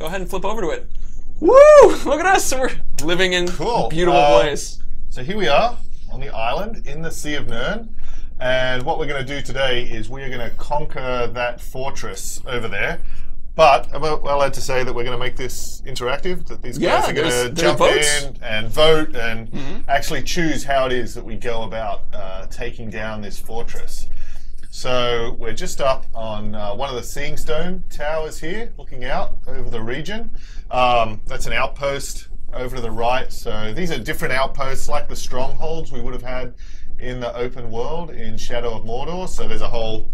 go ahead and flip over to it. Woo! Look at us! We're living in a beautiful place. So here we are on the island in the Sea of Nern. And what we're going to do today is we are going to conquer that fortress over there. But I'm allowed to say that we're going to make this interactive, that these guys are going to jump in and vote and actually choose how it is that we go about taking down this fortress. So we're just up on one of the Seeing Stone towers here, looking out over the region. That's an outpost over to the right. So these are different outposts like the strongholds we would have had in the open world in Shadow of Mordor. So there's a whole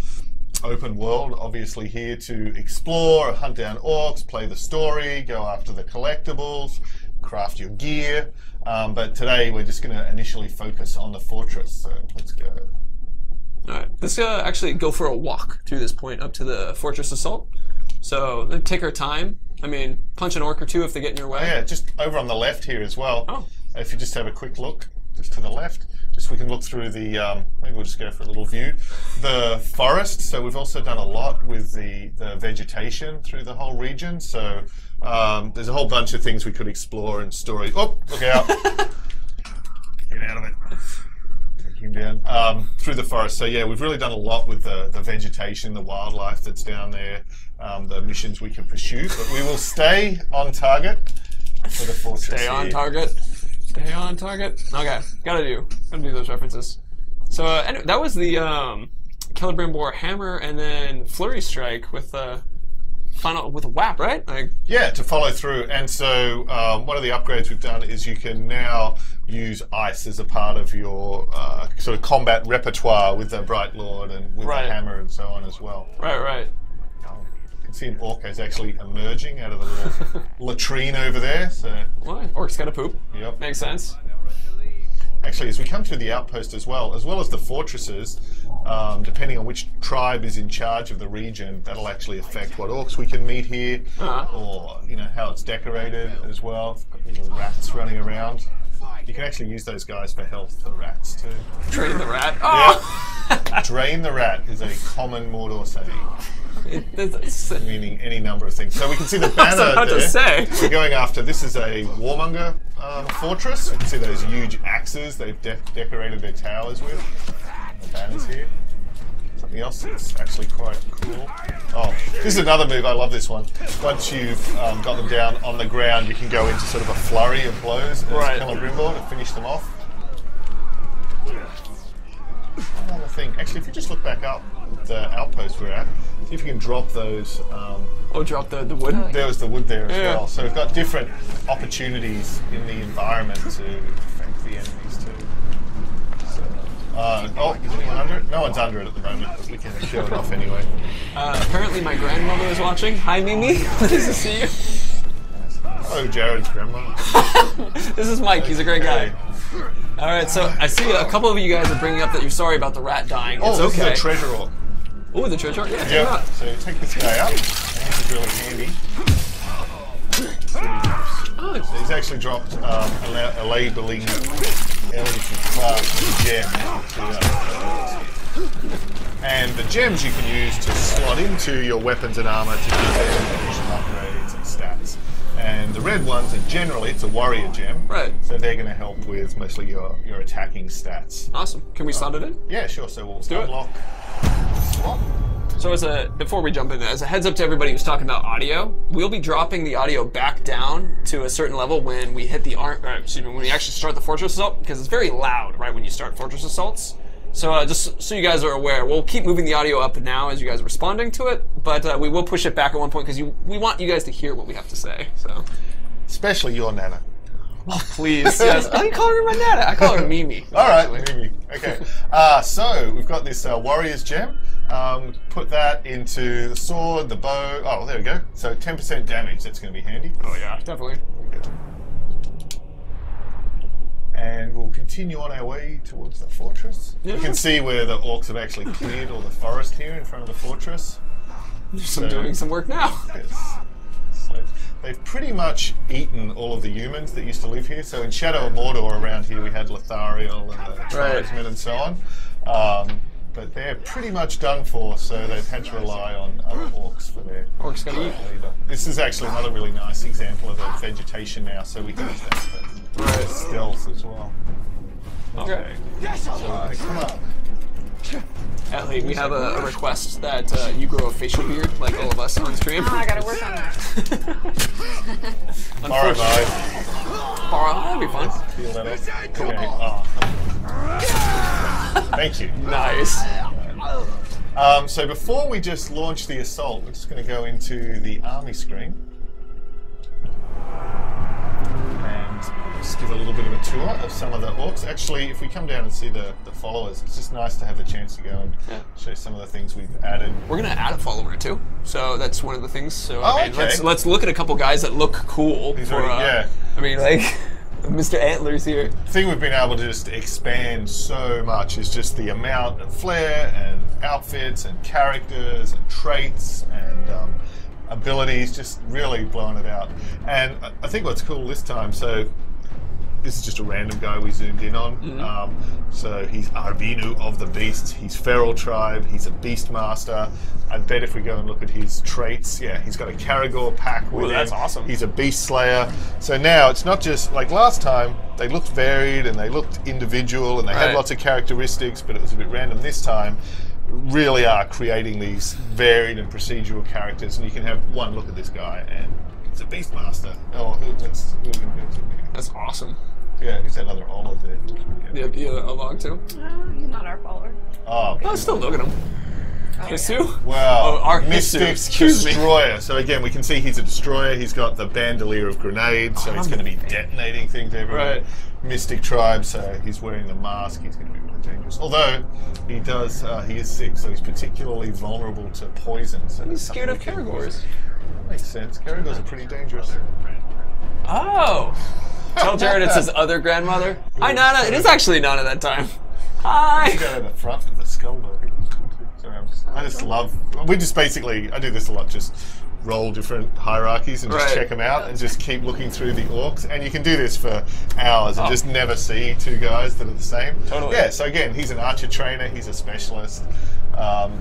open world obviously here to explore, hunt down orcs, play the story, go after the collectibles, craft your gear. But today we're just going to initially focus on the fortress. So let's go. Alright, let's actually go for a walk through this point up to the Fortress Assault. So take our time. I mean, punch an orc or two if they get in your way. Oh yeah, just over on the left here as well. Oh. If you just have a quick look, just to the left. Just so we can look through the, maybe we'll just go for a little view. The forest, so we've also done a lot with the vegetation through the whole region. So there's a whole bunch of things we could explore and story. Oh, look out. Get out of it. Take him down. Through the forest. So yeah, we've really done a lot with the vegetation, the wildlife that's down there, the missions we can pursue. But we will stay on target for the fortress. Stay on target. Stay on target. Okay, gotta do those references. So anyway, that was the Celebrimbor hammer, and then Flurry Strike with final with a whap, right? Yeah, to follow through. And so one of the upgrades we've done is you can now use ice as a part of your sort of combat repertoire with the Bright Lord and with the hammer and so on as well. Right. You can see an orc is actually emerging out of the little latrine over there. So orc's gotta poop. Yep. Makes sense. Actually, as we come through the outpost as well as the fortresses, depending on which tribe is in charge of the region, that'll actually affect what orcs we can meet here, or how it's decorated as well. Little rats running around. You can actually use those guys for health, the rats too. Drain the rat. Oh! Yeah. Drain the rat is a common Mordor saying. Meaning any number of things. So we can see the banner there. We're going after, this is a warmonger fortress. You can see those huge axes they've decorated their towers with. The banners here. Something else that's actually quite cool. Oh, this is another move. I love this one. Once you've got them down on the ground, you can go into sort of a flurry of blows as Celebrimbor to finish them off. Another thing. Actually, if you just look back up the outpost we're at, see if you can drop those. Drop the wood? There was the wood there as well. So we've got different opportunities in the environment to affect the enemies too. So, is anyone under it? No one's under it at the moment, but we can show it off anyway. Apparently my grandmother is watching. Hi, Mimi. Nice to see you. Oh, Jared's grandma. This is Mike. He's a great guy. All right, so I see a couple of you guys are bringing up that you're sorry about the rat dying. It's this okay. is a treasure orc. Oh, the treasure orc? Yeah, yeah. So you take this guy out. This is really handy. So he's actually dropped a labeling elementary class gem. And the gems you can use to slot into your weapons and armor to give them additional upgrades and stats. And the red ones are generally, it's a warrior gem. Right. So they're going to help with mostly your attacking stats. Awesome. Can we slot it in? Yeah, sure. So we'll unlock slot. So before we jump in, as a heads up to everybody who's talking about audio, we'll be dropping the audio back down to a certain level when we hit when we actually start the Fortress Assault, because it's very loud right when you start Fortress Assaults. So just so you guys are aware, we'll keep moving the audio up now as you guys are responding to it, but we will push it back at one point because we want you guys to hear what we have to say. So, especially your Nana. Oh, please, yes. I don't call her my Nana. I call her Mimi. All right, Mimi. Okay. So we've got this warrior's gem. Put that into the sword, the bow. Oh, there we go. So 10% damage. That's going to be handy. Oh yeah, definitely. And we'll continue on our way towards the fortress. Yeah. You can see where the orcs have actually cleared all the forest here in front of the fortress. They're doing some work now. Yes. So they've pretty much eaten all of the humans that used to live here. So in Shadow of Mordor around here we had Lothariel and the tribesmen and so on. but they're pretty much done for, so they've had to rely on other orcs for their Orcs gotta eat. leader. This is actually another really nice example of a vegetation now, so we can use that for stealth as well. Okay, so come up. Atlee, we have a request that you grow a facial beard, like all of us on stream. Oh, I gotta work on that. Borrow mode. Borrow, that'd be fun. Feel that up. Okay. Oh. Thank you. Nice. So before we just launch the assault, we're just going to go into the army screen and just give a little bit of a tour of some of the orcs. Actually, if we come down and see the followers, it's just nice to have the chance to go and show some of the things we've added. We're gonna add a follower too, so that's one of the things. So I mean, okay. let's look at a couple guys that look cool. These For, are, I mean, like Mr. Antlers here. The thing we've been able to just expand so much is just the amount of flair and outfits and characters and traits and abilities, just really blowing it out. And I think what's cool this time, so this is just a random guy we zoomed in on. So he's Arbinu of the Beasts. He's Feral Tribe. He's a Beast Master. I bet if we go and look at his traits, yeah, he's got a Caragor pack with him. That's awesome. He's a Beast Slayer. So now it's not just like last time. They looked varied and they looked individual and they had lots of characteristics, but it was a bit random. This time, really are creating these varied and procedural characters, and you can have one look at this guy and it's a Beast Master. Oh, That's awesome. yeah, who's that other olive there? Yeah, a log too. Oh, he's not our follower. Oh, Oh, still look at him. Hisu? wow. Oh, our Mystic Hisu, excuse me. Destroyer. So again, we can see he's a destroyer. He's got the bandolier of grenades, so he's going to be detonating things everywhere. Right. Mystic Tribe, so he's wearing the mask. He's going to be really dangerous. Although he does, he is sick, so he's particularly vulnerable to poison. So He's scared of Caragors. That makes sense. Caragors are pretty dangerous. Oh. Tell Jared it's his other grandmother. Hi, Nana. It is actually Nana that time. Hi. He's got at the front of the skull, though. Sorry, I just love. We just basically, I do this a lot. Just roll different hierarchies and just check them out and just keep looking through the orcs. And you can do this for hours and just never see two guys that are the same. Totally. Yeah. So again, he's an archer trainer. He's a specialist.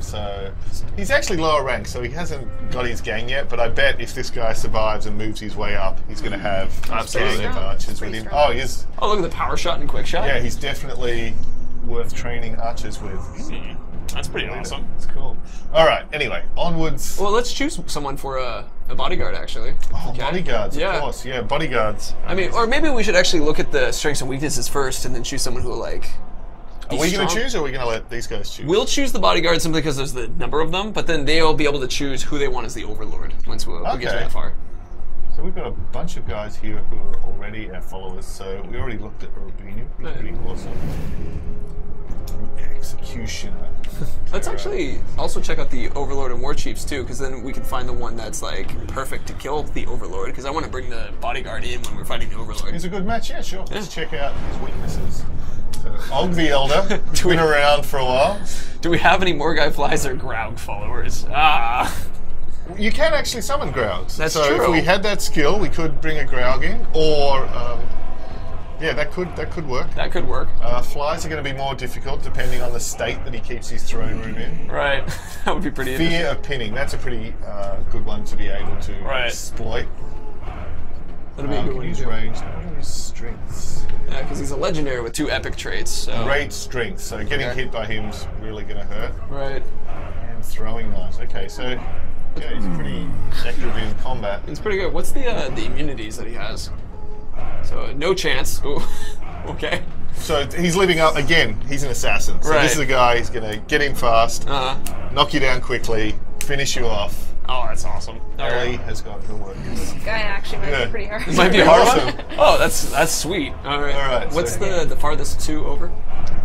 So he's actually lower rank, so he hasn't got his gang yet. But I bet if this guy survives and moves his way up, he's going to have a gang of archers with him. Oh, he is. Oh, look at the power shot and quick shot. Yeah, he's definitely worth training archers with. That's pretty awesome. It's cool. All right. Anyway, onwards. Well, let's choose someone for a bodyguard, actually. Oh, bodyguards, of course. Yeah, bodyguards. I mean, or maybe we should actually look at the strengths and weaknesses first, and then choose someone who will, like. Are we going to choose, or are we going to let these guys choose? We'll choose the bodyguard simply because there's the number of them, but then they'll be able to choose who they want as the overlord once we get that far. So we've got a bunch of guys here who are already our followers. So we already looked at Urbinu. He's pretty awesome. Executioner. Let's actually also check out the Overlord and War Chiefs too, because then we can find the one that's like perfect to kill the Overlord. Because I want to bring the bodyguard in when we're fighting the Overlord. He's a good match, yeah, sure. Let's check out his weaknesses. So Og the Elder, been around for a while. Do we have any Morgai Flies or Graug followers? Ah. You can actually summon Graugs. That's so true. if we had that skill, we could bring a Graug in, or yeah, that could work. That could work. Flies are going to be more difficult depending on the state that he keeps his throne room in. Right. That would be pretty interesting. Fear of pinning. That's a pretty good one to be able to exploit. That'll be a good one. Use range. What are his strengths? Yeah, because he's a legendary with 2 epic traits. So. Great strength. So getting hit by him's really going to hurt. Right. And throwing knives. Okay, so yeah, he's pretty active in combat. He's pretty good. What's the immunities that he has? So no chance. Ooh. Okay. So he's living up again. He's an assassin. So this is a guy who's going to get in fast, knock you down quickly, finish you off. Oh, that's awesome. Ellie has got her work. This guy actually might be pretty hard. It might be a hard one. Oh, that's sweet. All right. All right. What's the farthest 2 over?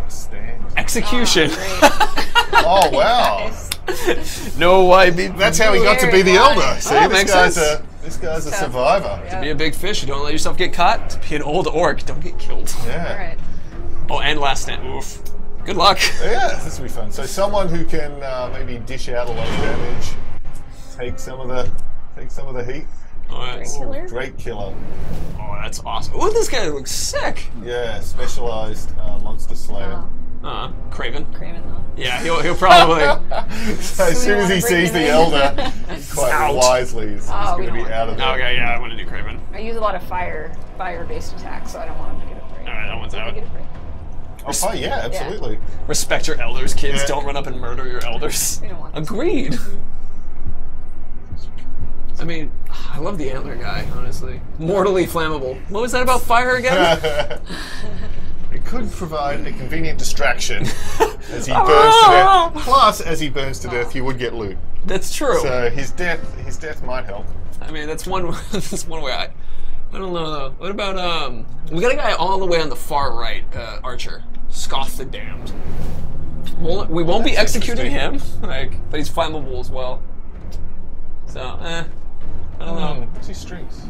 Stand. Execution. Oh wow. No YB. That's how he got to be the elder. See, this guy's a survivor. To be a big fish, you don't let yourself get caught. To be an old orc, don't get killed. Yeah. All right. Oh, and last stand. Oof. Good luck. Yeah, this will be fun. So someone who can maybe dish out a lot of damage, take some of the heat. Oh, Great killer. Oh, that's awesome. Oh, this guy looks sick. Yeah, specialized monster slayer. Craven. Craven though. Yeah, he'll probably. So as soon as he sees the Elder, quite Out. wisely, he's going to be out of there. Okay, yeah, I want to do Craven. I use a lot of fire-based attacks, so I don't want him to get afraid. All right, that one's out. Get afraid. Oh, yeah, absolutely. Respect your elders, kids. Yeah. Don't run up and murder your elders. We don't want this. Agreed. I mean, I love the antler guy, honestly. Mortally flammable. What was that about fire again? It could provide a convenient distraction as he burns to death. Plus, as he burns to death, you would get loot. That's true. So his death might help. I mean, that's one. That's one way. I don't know though. What about we got a guy all the way on the far right, Archer, Scoff the Damned. We won't be executing him, but he's flammable as well. So, I don't know. What's his strengths?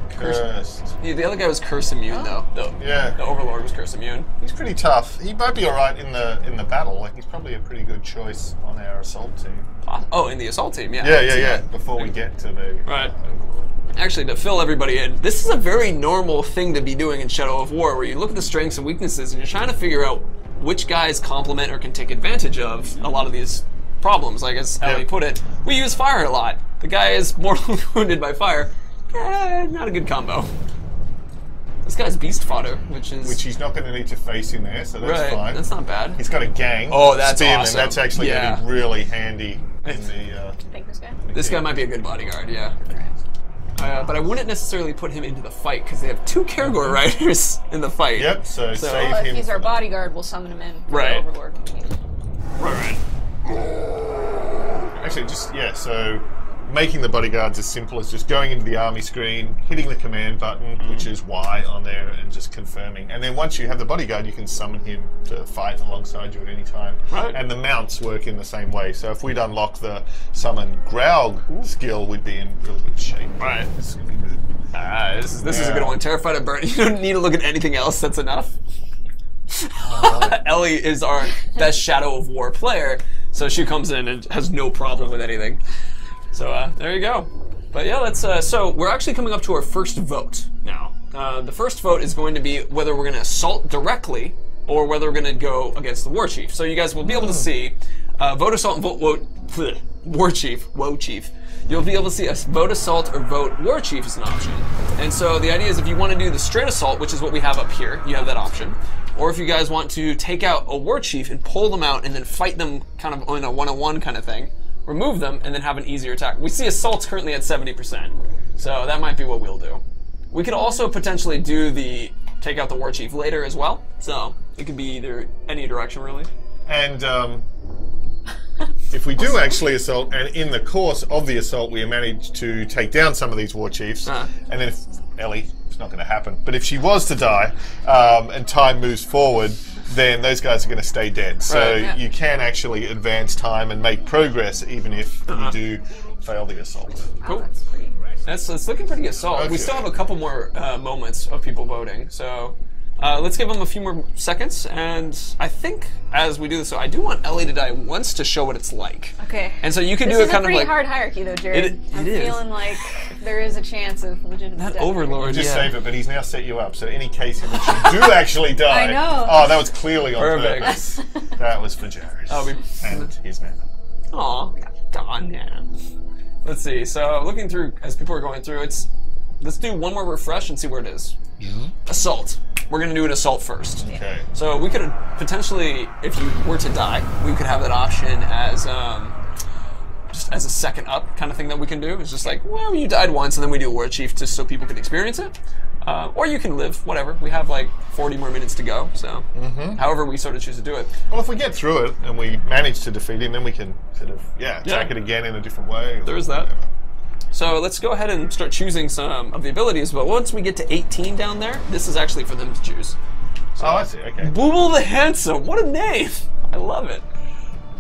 Cursed. Yeah, the other guy was curse immune though. The Overlord was curse immune. He's pretty tough. He might be all right in the battle. Like he's probably a pretty good choice on our assault team. Oh, in the assault team, yeah. Yeah. Before we get to the right. Actually, to fill everybody in, this is a very normal thing to be doing in Shadow of War, where you look at the strengths and weaknesses, and you're trying to figure out which guys complement or can take advantage of a lot of these problems. Like as Ellie put it, we use fire a lot. The guy is mortally wounded by fire. Not a good combo. This guy's beast fodder, which he's not going to need to face in there, so that's fine. That's not bad. He's got a gang. Oh, that's spearmen. awesome. That's actually going to be really handy in the. I think this guy. This guy might be a good bodyguard, yeah. But I wouldn't necessarily put him into the fight because they have 2 Karagor riders in the fight. Yep. So save well, him. If he's our bodyguard, we'll summon him in. Right. The Overlord when we need him. Right. Actually, so making the bodyguards as simple as just going into the army screen, hitting the command button, which is Y on there, and just confirming. And then once you have the bodyguard, you can summon him to fight alongside you at any time. Right. And the mounts work in the same way. So if we'd unlock the summon Graug skill, we'd be in really good shape. Right. This is going to be good. This is a good one. Terrified of burn. You don't need to look at anything else. That's enough. Ellie is our best Shadow of War player, so she comes in and has no problem with anything. So there you go. But yeah, let's. So we're actually coming up to our first vote now. The first vote is going to be whether we're going to assault directly or whether we're going to go against the war chief. So you guys will be able to see vote assault and vote war chief. Woe chief. You'll be able to see a vote assault or vote war chief as an option. And so the idea is if you want to do the straight assault, which is what we have up here, you have that option. Or if you guys want to take out a war chief and pull them out and then fight them kind of in a one-on-one kind of thing, remove them and then have an easier attack. We see assaults currently at 70%, so that might be what we'll do. We could also potentially do the take out the war chief later as well, so it could be either any direction really. And if we do actually assault, and in the course of the assault we manage to take down some of these war chiefs, and then if Ellie, it's not going to happen, but if she was to die and time moves forward, then those guys are going to stay dead. So you can actually advance time and make progress even if you do fail the assault. Cool. It's looking pretty assault. Okay. We still have a couple more moments of people voting, so let's give them a few more seconds. And I think as we do this, so I do want Ellie to die once to show what it's like. Okay. And so you can do it kind of like. This is a pretty hard hierarchy, though, Jared. I'm feeling like there is a chance of legitimate death. That Overlord, just save it, but he's now set you up. So any case in which you do actually die. I know. Oh, that was clearly on purpose. That was for Jared. And his man. Aw, darn man. Let's see. So looking through as people are going through, let's do one more refresh and see where it is. Assault. We're going to do an assault first. Okay. So we could potentially, if you were to die, we could have that option as just as a second up kind of thing that we can do. It's just like, well, you died once, and then we do a war chief just so people can experience it. Or you can live, whatever. We have like 40 more minutes to go, so however we sort of choose to do it. Well, if we get through it and we manage to defeat him, then we can sort of attack it again in a different way. There is that. So let's go ahead and start choosing some of the abilities, but once we get to 18 down there, this is actually for them to choose. So, I see, okay. Booble the Handsome, what a name! I love it.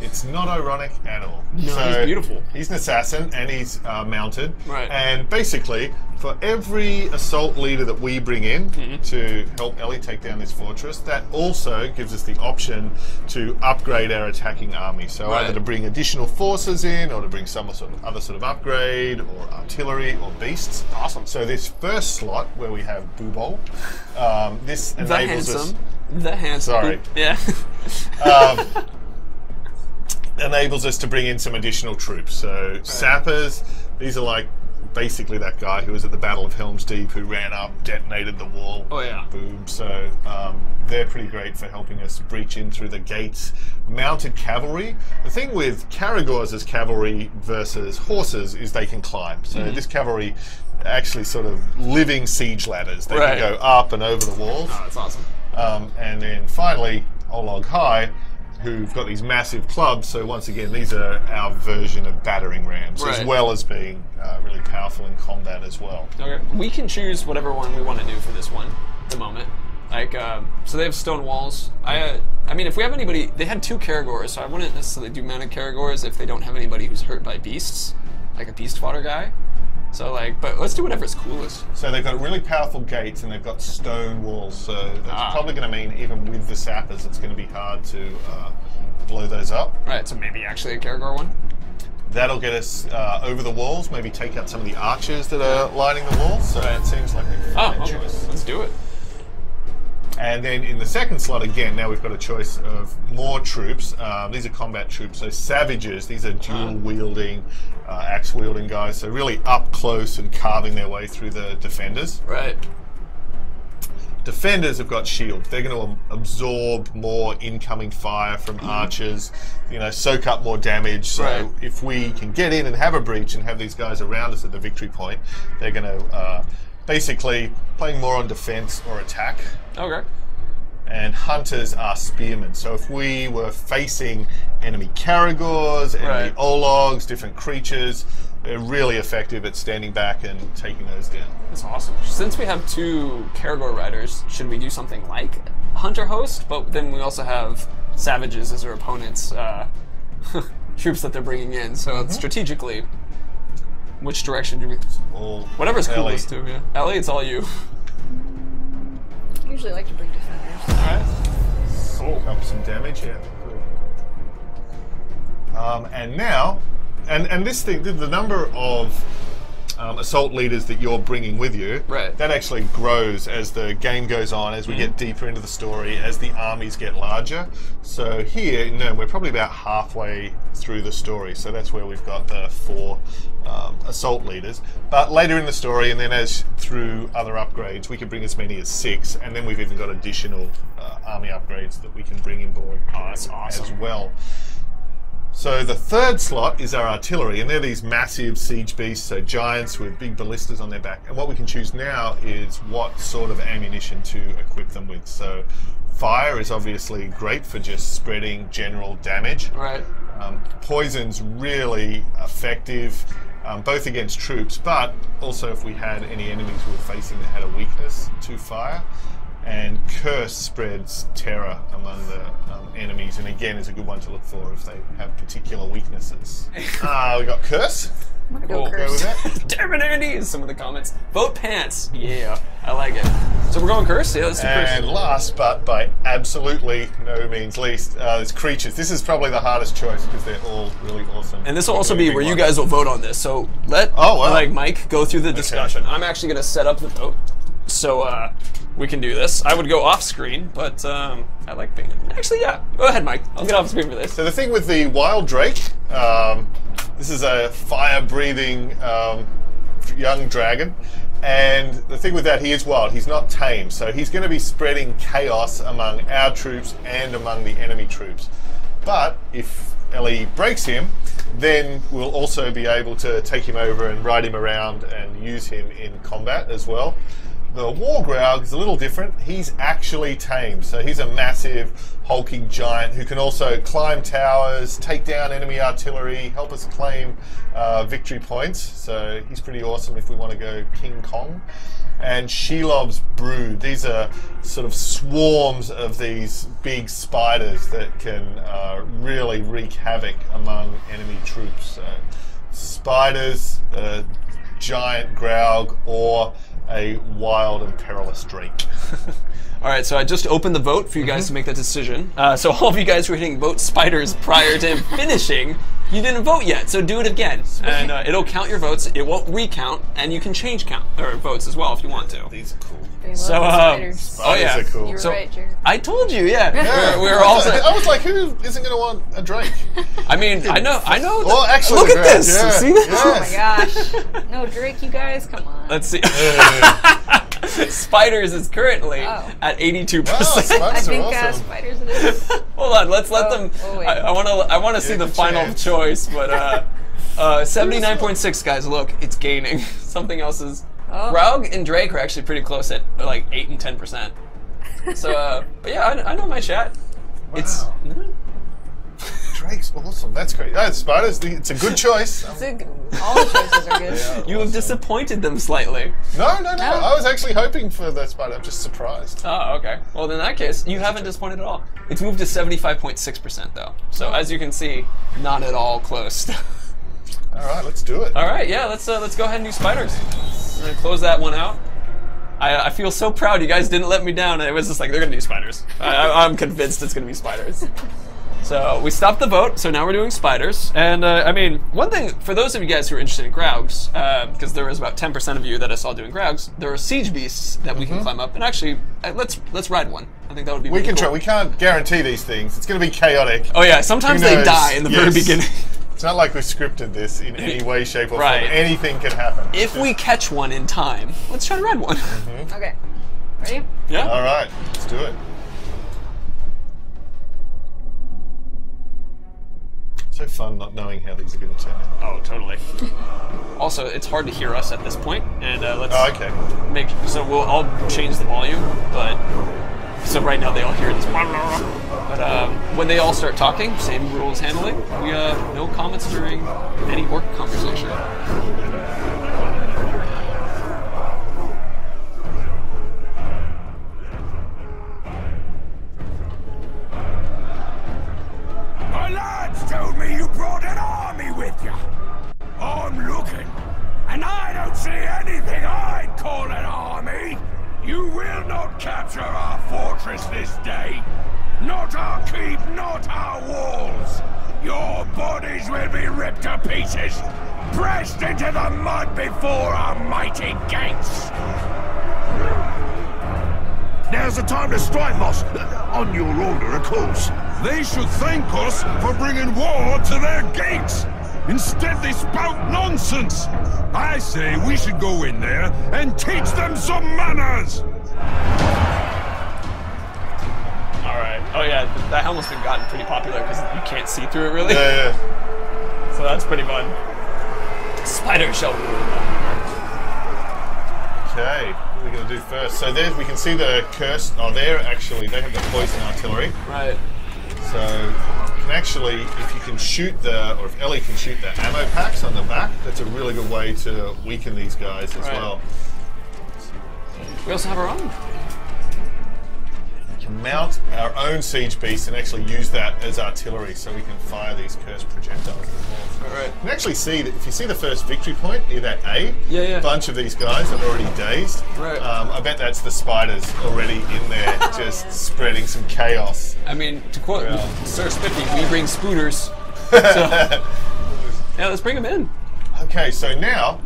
It's not ironic at all. No, so he's beautiful. He's an assassin and he's mounted. Right. And basically, for every assault leader that we bring in to help Ellie take down this fortress, that also gives us the option to upgrade our attacking army. So either to bring additional forces in, or to bring some other sort of upgrade, or artillery, or beasts. Awesome. So this first slot where we have Boobol, this enables us. The handsome. Sorry. Yeah. Enables us to bring in some additional troops. So sappers, these are like basically that guy who was at the Battle of Helm's Deep who ran up, detonated the wall. Oh yeah. Boom. So they're pretty great for helping us breach in through the gates. Mounted cavalry. The thing with Caragors as cavalry versus horses is they can climb. So this cavalry actually sort of living siege ladders. They can go up and over the walls. Oh, that's awesome. And then finally, Olog High, who've got these massive clubs. So once again, these are our version of battering rams, as well as being really powerful in combat as well. Okay. We can choose whatever one we want to do for this one at the moment. Like, so they have stone walls. I mean, if we have anybody, they had 2 Caragors, so I wouldn't necessarily do mounted Caragors if they don't have anybody who's hurt by beasts, like a beast fodder guy. So like, but let's do whatever's coolest. So they've got really powerful gates and they've got stone walls. So that's probably going to mean even with the sappers, it's going to be hard to blow those up. Right. So maybe actually a Caragor one. That'll get us over the walls. Maybe take out some of the archers that are lining the walls. So it seems like a fine choice. Let's do it. And then in the second slot, again, now we've got a choice of more troops. These are combat troops, so savages. These are dual-wielding, axe-wielding guys, so really up close and carving their way through the defenders. Right. Defenders have got shield. They're going to absorb more incoming fire from archers, you know, soak up more damage. So if we can get in and have a breach and have these guys around us at the victory point, they're going to basically playing more on defense or attack. Okay. And hunters are spearmen. So if we were facing enemy Caragors, enemy Ologs, different creatures, they're really effective at standing back and taking those down. That's awesome. Since we have 2 Caragor riders, should we do something like Hunter Host? But then we also have savages as our opponents' troops that they're bringing in. So strategically, which direction do we... Whatever's coolest too, yeah. Ellie, it's all you. I usually like to bring defenders. Alright. Cool. Up some damage, yeah. And now, and this thing, the number of assault leaders that you're bringing with you, that actually grows as the game goes on, as we get deeper into the story, as the armies get larger. So here, we're probably about halfway through the story. So that's where we've got the 4 assault leaders. But later in the story, and then as through other upgrades, we can bring as many as 6, and then we've even got additional army upgrades that we can bring in board that's awesome. as well. So the third slot is our artillery, and they're these massive siege beasts, so giants with big ballistas on their back. And what we can choose now is what sort of ammunition to equip them with. So fire is obviously great for just spreading general damage. Right. Poison's really effective, both against troops, but also if we had any enemies we were facing that had a weakness to fire. And curse spreads terror among the enemies, and again is a good one to look for if they have particular weaknesses. We got curse. I'm gonna go curse. Go with that. Damn it, Andy! Some of the comments. Vote pants. Yeah, I like it. So we're going curse. Yeah, let's do curse. And last, but by absolutely no means least, is creatures. This is probably the hardest choice because they're all really awesome. And this will also be where you guys will vote on this. So let Mike go through the discussion. I'm actually going to set up the vote. So we can do this. I would go off screen, but I like being... Actually, yeah. Go ahead, Mike. I'll get off screen for this. So the thing with the Wild Drake, this is a fire-breathing young dragon. And the thing with that, he is wild. He's not tame. So he's going to be spreading chaos among our troops and among the enemy troops. But if Ellie breaks him, then we'll also be able to take him over and ride him around and use him in combat as well. The Wargraug is a little different. He's actually tame, so he's a massive, hulking giant who can also climb towers, take down enemy artillery, help us claim victory points. So he's pretty awesome if we want to go King Kong. And Shelob's brood. These are sort of swarms of these big spiders that can really wreak havoc among enemy troops. So spiders, giant Graug, or a wild and perilous drake. All right, so I just opened the vote for you guys to make that decision. So all of you guys who are hitting vote spiders prior to him finishing, You didn't vote yet, so do it again, and it'll count your votes. It won't recount, and you can change votes as well if you want to. These are cool. So, Spiders are cool. You're So, right, Jared. I told you, yeah. We're all. I was like, who isn't going to want a Drake? I mean, I know. Well, actually, look at this. Yeah. See this? Oh my gosh. No, Drake, you guys, come on. Let's see. Spiders is currently at 82%. Wow, spiders I think are awesome. spiders it is. Hold on, let's let them. Oh, wait. I want to see the good final chance. choice, but 79.6 guys. Look, it's gaining. Something else is. Graug and Drake are actually pretty close at like 8 and 10%. So, but yeah, I know my chat. Wow. It's. Drake's awesome. That's great. Spiders, it's a good choice. All the choices are good. You have disappointed them slightly. No. I was actually hoping for the spider. I'm just surprised. Oh, okay. Well, in that case, you haven't disappointed at all. It's moved to 75.6% though. So as you can see, not at all close. All right, let's do it. All right, yeah, let's go ahead and do spiders. I'm gonna close that one out. I feel so proud. You guys didn't let me down. It was just like they're gonna do spiders. I'm convinced it's gonna be spiders. So we stopped the vote. So now we're doing spiders. And I mean, one thing for those of you guys who are interested in Graugs, because there was about 10% of you that I saw doing Graugs, there are siege beasts that we can climb up. And actually, let's ride one. I think that would be. We really can cool. try. We can't guarantee these things. It's going to be chaotic. Oh yeah, sometimes Who they knows? die in the very beginning. It's not like we've scripted this in any way, shape, or Right. form. Anything can happen. If we catch one in time, let's try to ride one. Okay. Ready? Yeah. All right, let's do it. So fun not knowing how these are going to turn out. Oh, totally. Also, it's hard to hear us at this point, and let's Oh, okay. I'll change the volume, but so right now they all hear this. But when they all start talking, same rules handling. We no comments during any orc conversation. My lads told me you brought an army with you. I'm looking, and I don't see anything I'd call an army. You will not capture our fortress this day. Not our keep, not our walls. Your bodies will be ripped to pieces, pressed into the mud before our mighty gates. Now's the time to strike, boss. On your order, of course. They should thank us for bringing war to their gates. Instead, they spout nonsense. I say we should go in there and teach them some manners. All right. Oh yeah, that helmet's been gotten pretty popular because you can't see through it really. Yeah. So that's pretty fun. Spider shell rule. Okay, what are we going to do first? So there we can see the curse. Oh, there actually, they have the poison artillery. Right. So you can actually, if you can shoot or if Ellie can shoot the ammo packs on the back, that's a really good way to weaken these guys as well. We also have our own. We can mount our own siege beast and actually use that as artillery, so we can fire these cursed projectiles as well. Right. You can actually see that if you see the first victory point near that A, Yeah. a bunch of these guys are already dazed. Right. I bet that's the spiders already in there, just spreading some chaos. I mean, to quote Sir Spiffy, we bring spooters. Yeah, let's bring them in. Okay, so now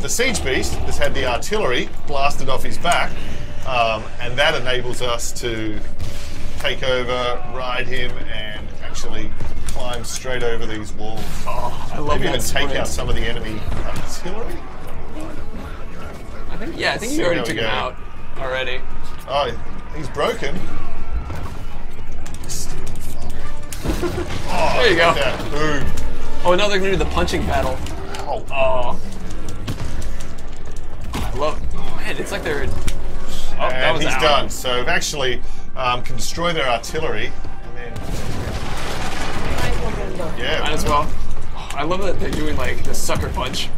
the siege beast has had the artillery blasted off his back, and that enables us to take over, ride him, and actually climb straight over these walls. Oh, I love Maybe that even take sprint. out some of the enemy artillery. I think you already took him out already. Oh, he's broken. Oh, There you go. look at that. Boom. Oh, now they're gonna do the punching battle. Oh. Oh. I love it. Man, it's like they're. Oh, that And was he's out. done. So we've actually can destroy their artillery, and then yeah, Might as well. Oh, I love that they're doing like the sucker punch.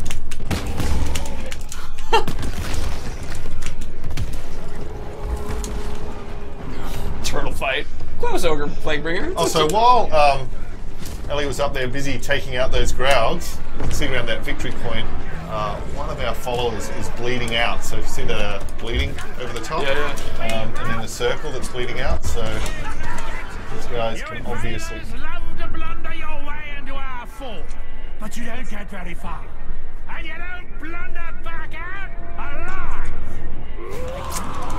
Turtle fight. Close ogre Plaguebringer. Also, while Ellie was up there busy taking out those Graugs, you can see around that victory point, one of our followers is bleeding out. So if you see the bleeding over the top, and then the circle that's bleeding out, so these guys can obviously... Love to blunder your way into our fall, but you don't get very far. And you don't blunder back out alive!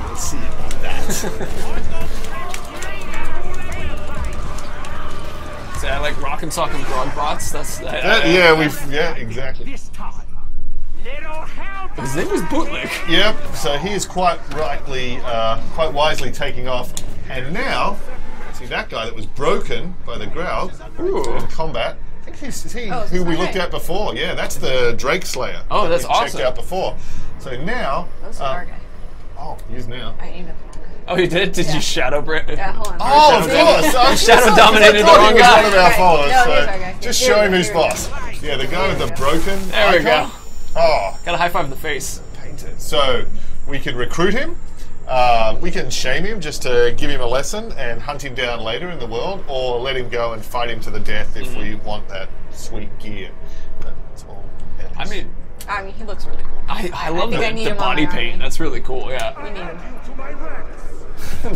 Let's see about that. So I like Rock'em Sock'em Grog Bots. That's yeah, exactly. This time, little help. His name was Bootlick. Yep. So he is quite wisely taking off, and now see that guy that was broken by the growl in combat. I think he's who we looked at before. Yeah, that's the Drake Slayer. Oh, that's we awesome. Checked out before. So now. That's our guy. Oh, he is now. I aimed at him. Oh, you did? Did you shadow Brit? Yeah, hold on. Oh, of course. I'm Shadow dominated the I thought wrong he was guy. one of our followers. No, So he's our guy. just Here show we him go, who's here we go. boss. Yeah, the guy with the broken. There we icon. go. Oh, Got a high five in the face. painted. So we can recruit him. We can shame him just to give him a lesson and hunt him down later in the world, or let him go and fight him to the death if we want that sweet gear. But it's all I mean, he looks really cool. I love think I need the him on body my paint. army. That's really cool, yeah. We need him.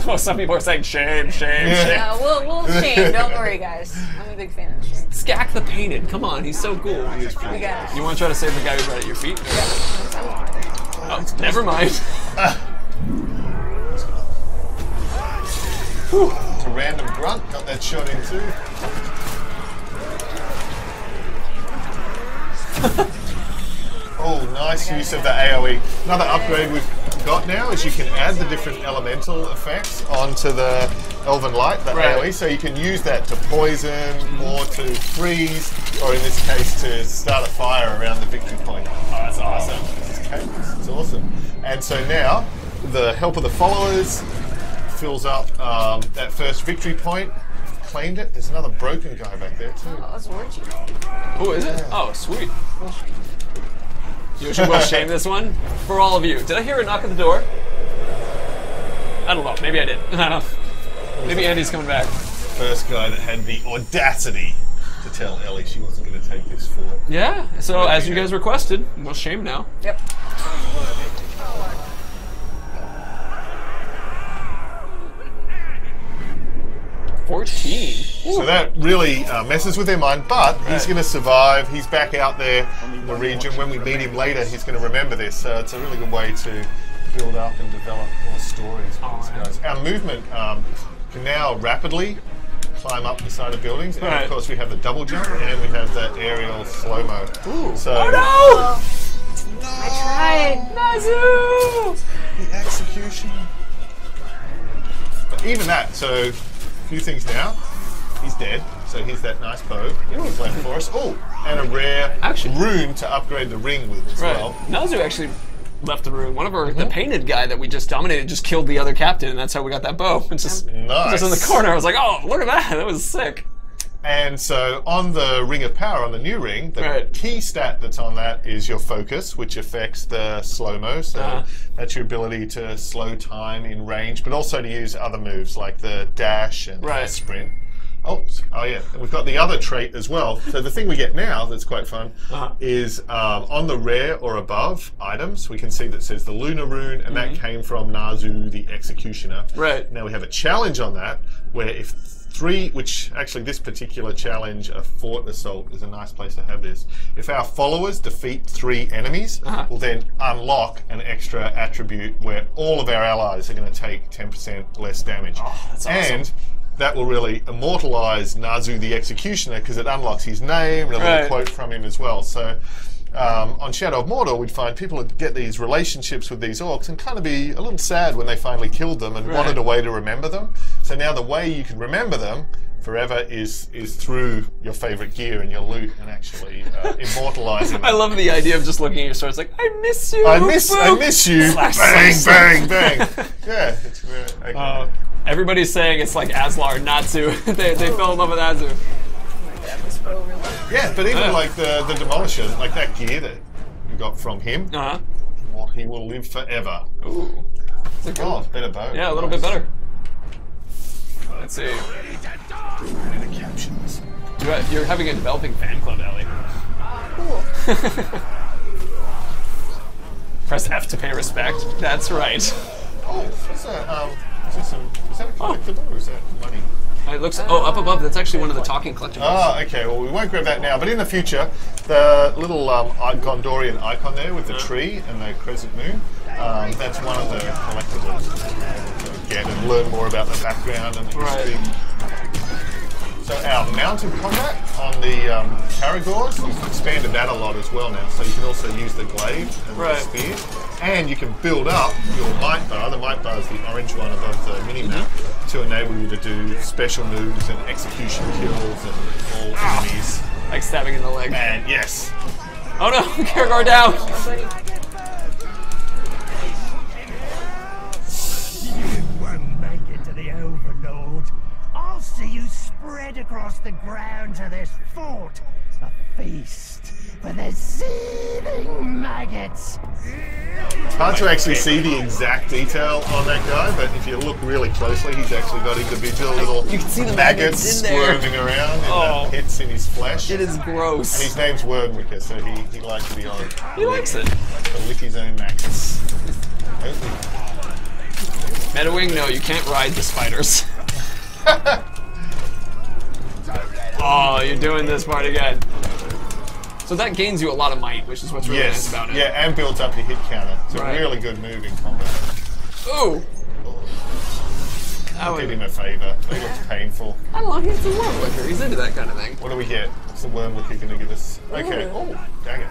Well, some people are saying shame, shame, Yeah. shame. We'll shame. Don't worry, guys. I'm a big fan of shame. Skack the Painted. Come on, he's so cool. We got it. You want to try to save the guy who's right at your feet? Oh, never mind. It's a random grunt. Got that shot in too. Oh, nice use of the AoE. Another upgrade we've got now is you can add the different elemental effects onto the Elven Light, the AoE, so you can use that to poison or to freeze, or in this case to start a fire around the victory point. Oh, that's awesome. It's awesome. And so now, the help of the followers fills up that first victory point. Claimed it. There's another broken guy back there too. Oh, that's Warchi. Oh, is it? Oh, sweet. You should well shame this one for all of you. Did I hear a knock at the door? I don't know. Maybe I did. I don't know. Maybe Andy's coming back. First guy that had the audacity to tell Ellie she wasn't going to take this for. Yeah. So as you guys requested, we'll shame now. Yep. 14. So that really messes with their mind, but he's going to survive. He's back out there in the region. When we meet him later, he's going to remember this. So it's a really good way to build up and develop more stories with these guys. Our movement can now rapidly climb up the side of buildings, and of course we have the double jump and we have the aerial slow-mo. So, oh no! I tried. Nazu! The execution. But even that, so a few things now. He's dead, so here's that nice bow he's left for us. Oh, and a rare rune to upgrade the ring with as well. Nazu actually left the room. One of our, the painted guy that we just dominated just killed the other captain, and that's how we got that bow. It's just, just in the corner. I was like, oh, look at that. That was sick. And so on the Ring of Power, on the new ring, the key stat that's on that is your focus, which affects the slow-mo. So that's your ability to slow time in range, but also to use other moves like the dash and the sprint. Oh yeah, and we've got the other trait as well. So the thing we get now that's quite fun is on the rare or above items, we can see that says the Lunar Rune, and that came from Nazu the Executioner. Now we have a challenge on that, where if which actually this particular challenge, a fort assault, is a nice place to have this. If our followers defeat 3 enemies, we'll then unlock an extra attribute where all of our allies are going to take 10% less damage. Oh, that's awesome. And that will really immortalize Nazu the Executioner because it unlocks his name and a little quote from him as well. So on Shadow of Mordor, we'd find people would get these relationships with these orcs and kind of be a little sad when they finally killed them and wanted a way to remember them. So now the way you can remember them forever is through your favorite gear and your loot and actually immortalizing them. I love the idea of just looking at your sword. It's like, I miss you. I miss you. Slash, bang, slash, bang, bang. Yeah, it's very everybody's saying it's like Aslar, Natsu. they fell in love with Azu. Yeah, but even like the Demolisher, like that gear that we got from him, well, he will live forever. Ooh. Oh, better bow. Yeah, a little bit better. Let's see. Ready to capture this. You're having a developing fan club, Ellie. Cool. Press F to pay respect. That's right. Oh, is that a collectible or is that money? It looks. Oh, up above. That's actually one of the talking collectibles. Oh, okay. Well, we won't grab that now. But in the future, the little Gondorian icon there with the tree and the crescent moon, that's one of the collectibles to get and learn more about the background and the history. So our mounted combat on the Caragors, we've expanded that a lot as well now. So you can also use the glaive and the spear. And you can build up your might bar. The might bar is the orange one above the mini-map to enable you to do special moves and execution kills and all enemies. Like stabbing in the leg. And yes. Oh no, Caragor down! You won't make it to the Overlord. I'll see you spread across the ground to this fort. A feast for the seething maggots. It's hard to actually see the exact detail on that guy, but if you look really closely, he's actually got individual little You can see the maggots in there. squirming around in the pits in his flesh. It is gross. And his name's Wordwicker, so he likes to be on. He likes it. To lick his own maggots. Metawing, no, you can't ride the spiders. Oh, you're doing this part again. So that gains you a lot of might, which is what's really nice about it. Yeah, and builds up your hit counter. It's a really good move in combat. Ooh! I did him a favour. It looks painful. I don't know, he's the Wormwicker. He's into that kind of thing. What do we get? What's the Wormwicker going to give us? Okay. Oh, dang it.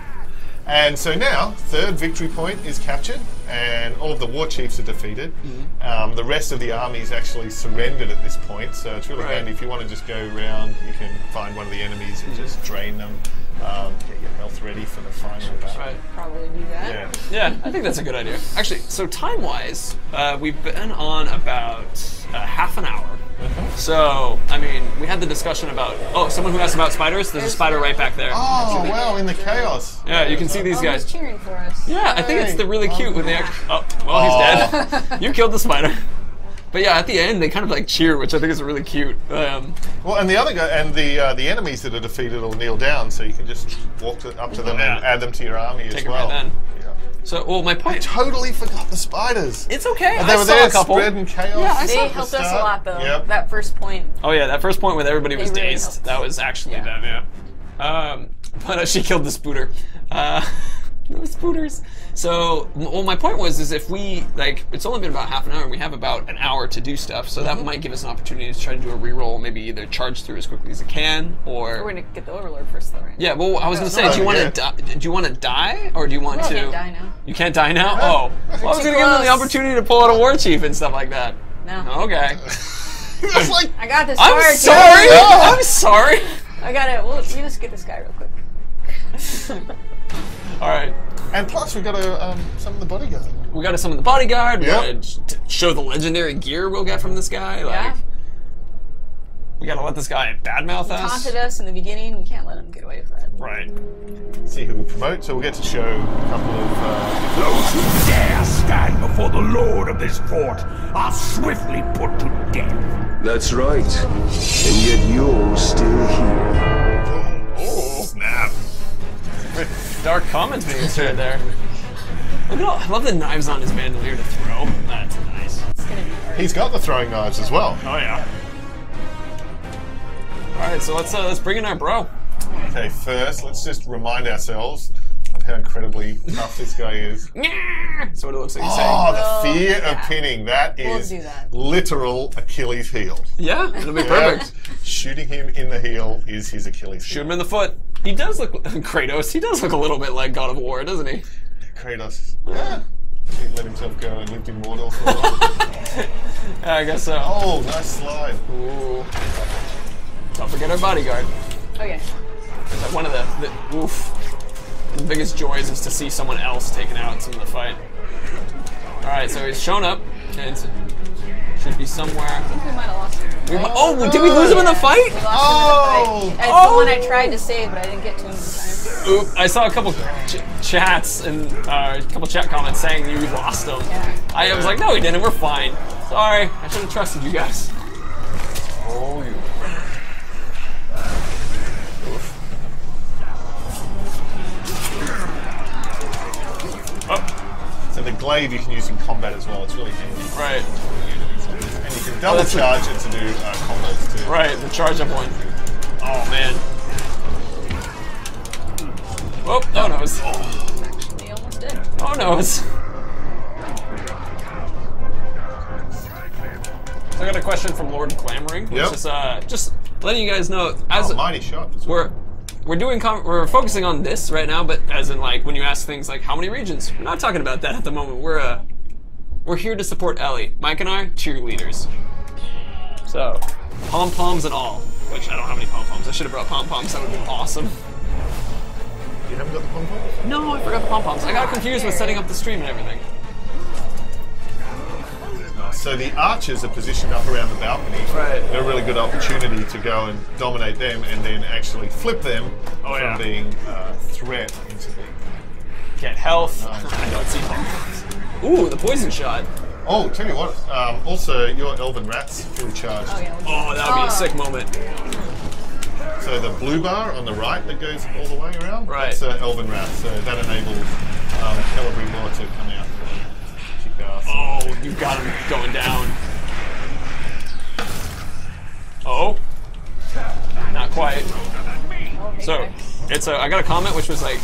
And so now, third victory point is captured, and all of the war chiefs are defeated. The rest of the army's actually surrendered at this point, so it's really handy. If you want to just go around, you can find one of the enemies and just drain them, get your health ready for the final battle. Probably do that. Yeah, I think that's a good idea. Actually, so time-wise, we've been on about half an hour. So, I mean, we had the discussion about, someone who asked about spiders, there's a spider right back there. Oh, wow, in the chaos. Yeah, you can see these guys. He's cheering for us. Yeah, I think it's the really cute when they actually, he's dead. You killed the spider. But yeah, at the end, they kind of like cheer, which I think is really cute. Well, and the other guy, and the enemies that are defeated will kneel down, so you can just walk up to them and add them to your army as well. Right then. So, well, my point. I totally forgot the spiders. It's okay. And they were there spreading chaos. Yeah, they helped us a lot, though. Yep. That first point. Oh yeah, that first point when everybody was really dazed. helped. That was actually them. Yeah. But she killed the spooter. The spooters. So, well, my point was, if we, it's only been about half an hour, and we have about an hour to do stuff, so that might give us an opportunity to try to do a reroll, maybe either charge through as quickly as it can, or... We're gonna get the Overlord first, though, right? Yeah, well, I was gonna say, do you want to die, or do you want to... I can't die now. You can't die now? Oh. Well, I was gonna give them the opportunity to pull out a war chief and stuff like that. No. Okay. It's like, I got this. I'm sorry! I'm sorry! I got it. Well, you just get this guy real quick. Alright. and plus we got to summon the bodyguard. We got to summon the bodyguard. Yep. We got to show the legendary gear we'll get from this guy. Like, we got to let this guy badmouth us. He taunted us in the beginning. We can't let him get away with that. Right. See who we promote. So we'll get to show a couple of... Those who dare stand before the lord of this fort are swiftly put to death. That's right. And yet you're still here. Oh, snap. Dark comments being shared there. Look at all, I love the knives on his bandolier to throw. That's nice. It's gonna be hard. He's got the throwing knives as well. Oh yeah. Alright, so let's bring in our bro. Okay, first, let's just remind ourselves of how incredibly tough this guy is. That's what it looks like he's Oh, saying. the fear of pinning. That is do that. literal Achilles' heel. Yeah, it'll be perfect. Shooting him in the heel is his Achilles' heel. Shoot him in the foot. He does look, Kratos, he does look a little bit like God of War, doesn't he? Kratos. Yeah. He let himself go and lived in Mordor for a while. Yeah, I guess so. Oh, nice slide. Ooh. Don't forget our bodyguard. Okay. Like one of the biggest joys is to see someone else taken out in some of the fight. Alright, so he's shown up, and should be somewhere. I think we might have lost him. Did we lose him in the fight? We lost him in the fight. It's the one I tried to save, but I didn't get to him in time. Oop, I saw a couple chats and a couple chat comments saying you lost him. Yeah. I was like, no, we didn't. We're fine. Sorry, I should have trusted you guys. Oh, you. So the glaive you can use in combat as well. It's really handy. Right. And you can double charge it to do combos too. Right, the charge up one. Oh man. Oh, oh no. Actually, almost did. Oh no. So I got a question from Lord Clamoring, which is just letting you guys know as mighty shot. we're focusing on this right now, but as in like when you ask things like how many regions, we're not talking about that at the moment. We're here to support Ellie. Mike and I, cheerleaders. So pom poms and all. Which I don't have any pom poms. I should have brought pom poms. That would have been awesome. You haven't got the pom poms? No, I forgot the pom poms. I got confused with setting up the stream and everything. So the archers are positioned up around the balcony. Right. They're a really good opportunity to go and dominate them, and then actually flip them from being a threat into being. Get health. Nice. I don't see pom poms. Ooh, the poison shot. Oh, tell you what. Also, your elven rat's fully charged. Oh, yeah. Oh, that would be a sick moment. So the blue bar on the right that goes all the way around. Right. That's elven rat. So that enables Celebrity Law to come out. Oh, you got him going down. Oh, not quite. So it's I got a comment which was like,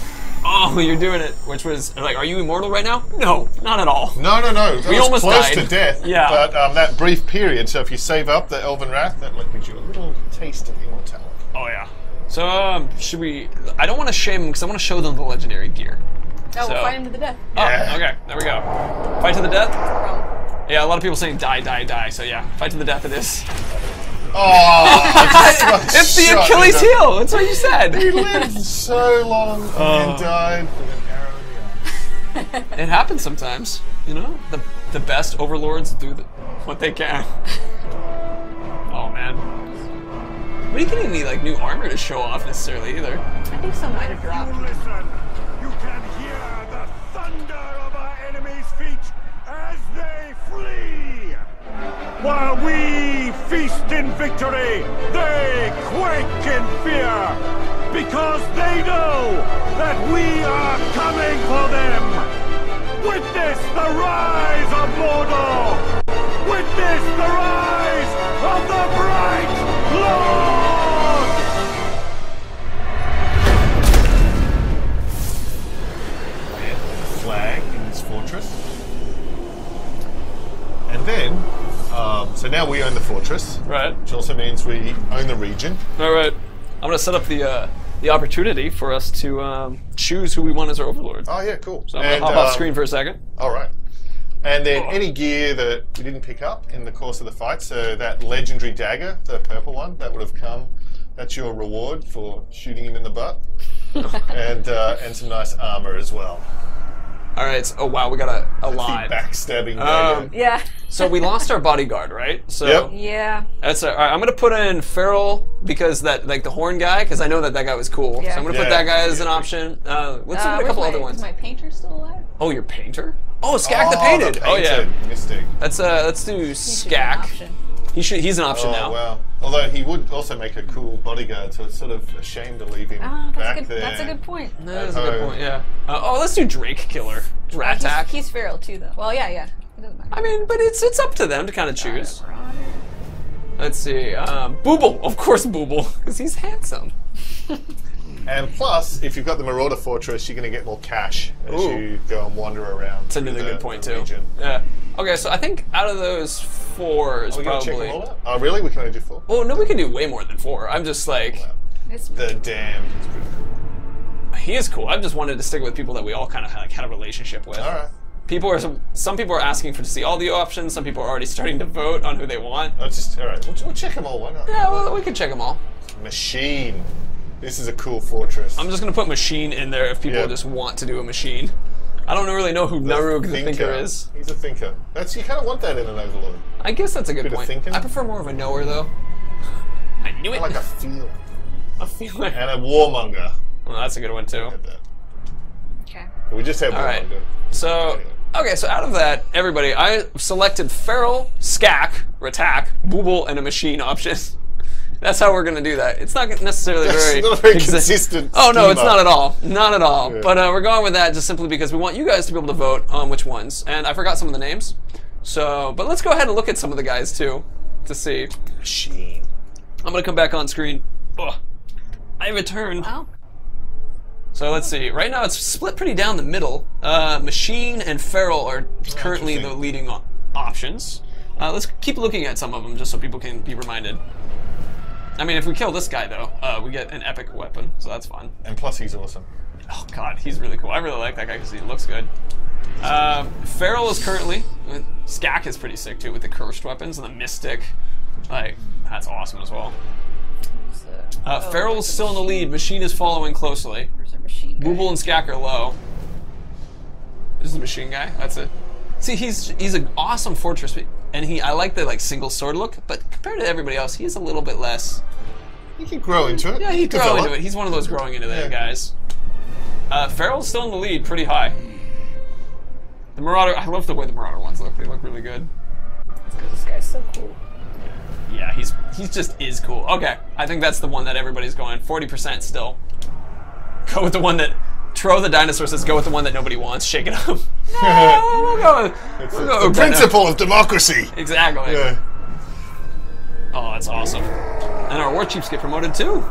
"Oh, you're doing it," which was like, "Are you immortal right now?" No, not at all. No. We almost close died. to death. Yeah. But that brief period. So if you save up the elven wrath, that gives you a little taste of immortality. Oh yeah. So should we? I don't want to shame them because I want to show them the legendary gear. Oh, we'll fight him to the death. Yeah. Oh, okay. There we go. Fight to the death. Probably. Yeah, a lot of people saying die, die, die. So yeah, fight to the death it is. Oh, It's the Achilles heel. That's what you said. He lived so long and died with an arrow in the arm. It happens sometimes, you know. The best overlords do what they can. Oh man, we didn't get any like new armor to show off necessarily either. I think some might have dropped. Listen, you can hear the thunder of our enemies' feet as they flee. While we feast in victory, they quake in fear, because they know that we are coming for them. Witness the rise of Mordor! Witness the rise of the Bright Lord! Flag in this fortress. And then, so now we own the fortress. Right. Which also means we own the region. All right. I'm gonna set up the opportunity for us to choose who we want as our overlord. Oh yeah, cool. So I'm gonna hop off screen for a second. All right. And then any gear that we didn't pick up in the course of the fight, so that legendary dagger, the purple one, that would have come. That's your reward for shooting him in the butt. and some nice armor as well. All right. Oh wow, we got a lot. The backstabbing dagger. Yeah. So we lost our bodyguard, right? So Yep. Yeah. that's all right. I'm gonna put in Farrell because that like the horn guy because I know that guy was cool. Yeah. So I'm gonna put Yeah. that guy as an option. Let's look at a couple other ones. Is my painter still alive? Oh, your painter? Oh, Skak the Painted. Oh yeah. Painted Mystic. Let's do He should be an Skak. option. He's an option Oh now. wow. Although he would also make a cool bodyguard, so it's sort of a shame to leave him back there. That's a good point. That is a good point. Yeah. Let's do Drake Killer. Rat Tack. He's feral too, though. Well, yeah. It doesn't matter. I mean, but it's up to them to kind of choose. Let's see. Booble, of course, Booble, because he's handsome. And plus, if you've got the Marauder Fortress, you're going to get more cash as you go and wander around. That's another through good point the too. region. Yeah. Okay, so I think out of those four is Are we going to check probably. them all out? Oh, really? We can only do 4? Oh no, we can do way more than 4. I'm just like, It's The Damned is pretty cool. he is cool. I just wanted to stick with people that we all kind of like had a relationship with. All right. Some people are asking to see all the options. Some people are already starting to vote on who they want. All right. We'll check them all. Why not? Yeah, well, we can check them all. Machine. This is a cool fortress. I'm just gonna put machine in there if people Yeah. just want to do a machine. I don't really know who Narug the Thinker is. He's a thinker. You kind of want that in an Overlord. I guess that's a good Bit of point. thinking. I prefer more of a knower though. I knew it. I like a feel. a feeler. And a warmonger. Well, that's a good one too. Had that. okay. We just had All right. warmonger. So, okay, so out of that, everybody, I selected Feral, Skak, Ratak, Booble, and a machine option. That's how we're going to do that. It's not necessarily That's not a very consistent Oh, no, it's schema. not at all. Not at all. Yeah. But we're going with that just simply because we want you guys to be able to vote on which ones. And I forgot some of the names. So, but let's go ahead and look at some of the guys, too. to see. Machine. I'm gonna come back on screen. Ugh. I return. Oh. So let's see. Right now it's split pretty down the middle. Machine and Feral are currently the leading options. Let's keep looking at some of them just so people can be reminded. I mean, if we kill this guy though, we get an epic weapon, so that's fun. And plus, he's awesome. Oh god, he's really cool. I really like that guy because he looks good. Feral is currently. Skak is pretty sick too with the cursed weapons and the mystic. Like, that's awesome as well. Feral is still in the lead. Machine is following closely. Where's the machine guy? Booble and Skak are low. This is the machine guy. That's it. See, he's an awesome fortress, and I like the like single sword look. But compared to everybody else, he's a little bit less. He can grow into it. Yeah, he can grow into it. He's one of those growing into that guys. Feral's still in the lead, pretty high. The Marauder. I love the way the Marauder ones look. They look really good. Because this guy's so cool. Yeah, he's just is cool. Okay, I think that's the one that everybody's going. 40% still. Go with the one that Tro the dinosaur says. Go with the one that nobody wants. Shake it up. No, we'll go. It's the principle of democracy. Exactly. Yeah. Oh, that's awesome. And our war chiefs get promoted too.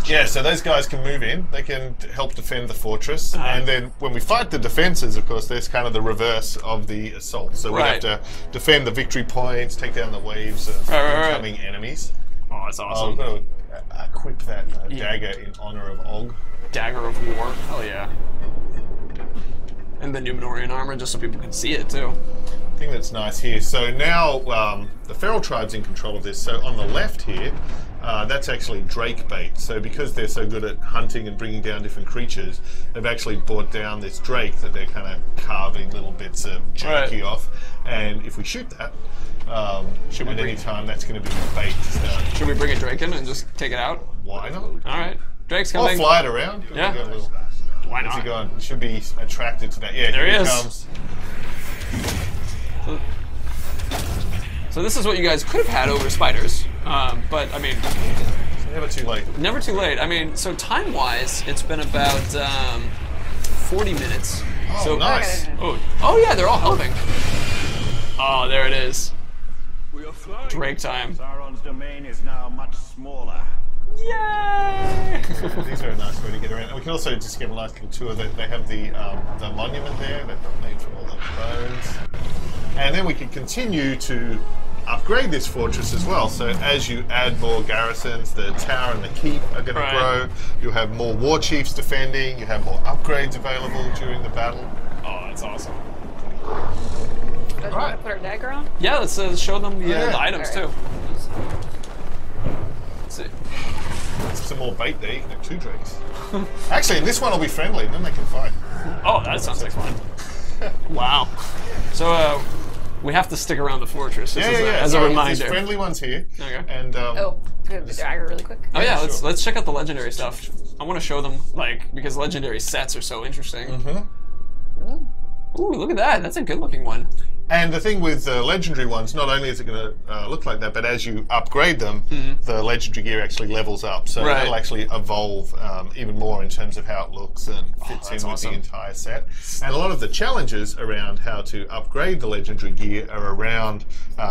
Yeah, so those guys can move in. They can help defend the fortress, and then when we fight the defenses, of course, there's kind of the reverse of the assault. So we have to defend the victory points, take down the waves of incoming enemies. Oh, that's awesome. I'm going to equip that dagger in honor of Og. Dagger of War. Hell yeah. And the Numenorian armor, just so people can see it too. I think that's nice here. So now the Feral tribe's in control of this. So on the left here, that's actually drake bait. So because they're so good at hunting and bringing down different creatures, they've actually brought down this drake that they're kind of carving little bits of jerky off. And if we shoot that, at any time, that's going to be bait to start. Should we bring a drake in and just take it out? Why not? All right. Drake's coming. I'll fly it around. Yeah. Why not? Where's he going? He should be attracted to that. Yeah, there here he is. Comes. So this is what you guys could have had over spiders, but I mean, It's never too late. Never too late. I mean, so time-wise, it's been about 40 minutes. Oh, so, nice. Oh yeah, they're all helping. Oh, there it is. Drake time. Sauron's domain is now much smaller. Yay! These are a nice way to get around. And we can also just get a nice little tour. They have the monument there. They've got names for all the bones. And then we can continue to upgrade this fortress as well. So as you add more garrisons, the tower and the keep are going to grow. You'll have more war chiefs defending. You have more upgrades available during the battle. Oh, that's awesome. Do you want to put our dagger on? Yeah, let's show them the items too. Let's see. Some more bait there. You can have 2 drakes. Actually, this one will be friendly. Then they can fight. Oh, that sounds like fun. Wow. So we have to stick around the fortress as a reminder. There's friendly ones here. Okay. And Good, the dagger really quick. Oh yeah, let's check out the legendary stuff. I want to show them because legendary sets are so interesting. Ooh, look at that. That's a good looking one. And the thing with the legendary ones, not only is it going to look like that, but as you upgrade them, the legendary gear actually levels up. So it'll actually evolve even more in terms of how it looks and fits in with the entire set. And a lot of the challenges around how to upgrade the legendary gear are around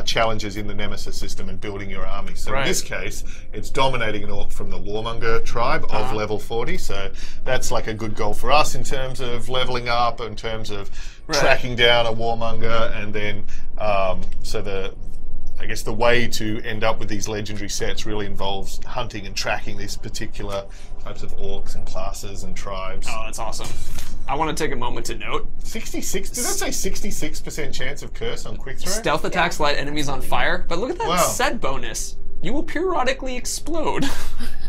challenges in the Nemesis system and building your army. So in this case, it's dominating an orc from the Warmonger tribe of level 40. So that's like a good goal for us in terms of leveling up, in terms of tracking down a warmonger, and then I guess the way to end up with these legendary sets really involves hunting and tracking these particular types of orcs and classes and tribes. Oh, that's awesome. I want to take a moment to note 66. Did that say 66% chance of curse on quick throw? Stealth attacks light enemies on fire, but look at that set bonus. You will periodically explode.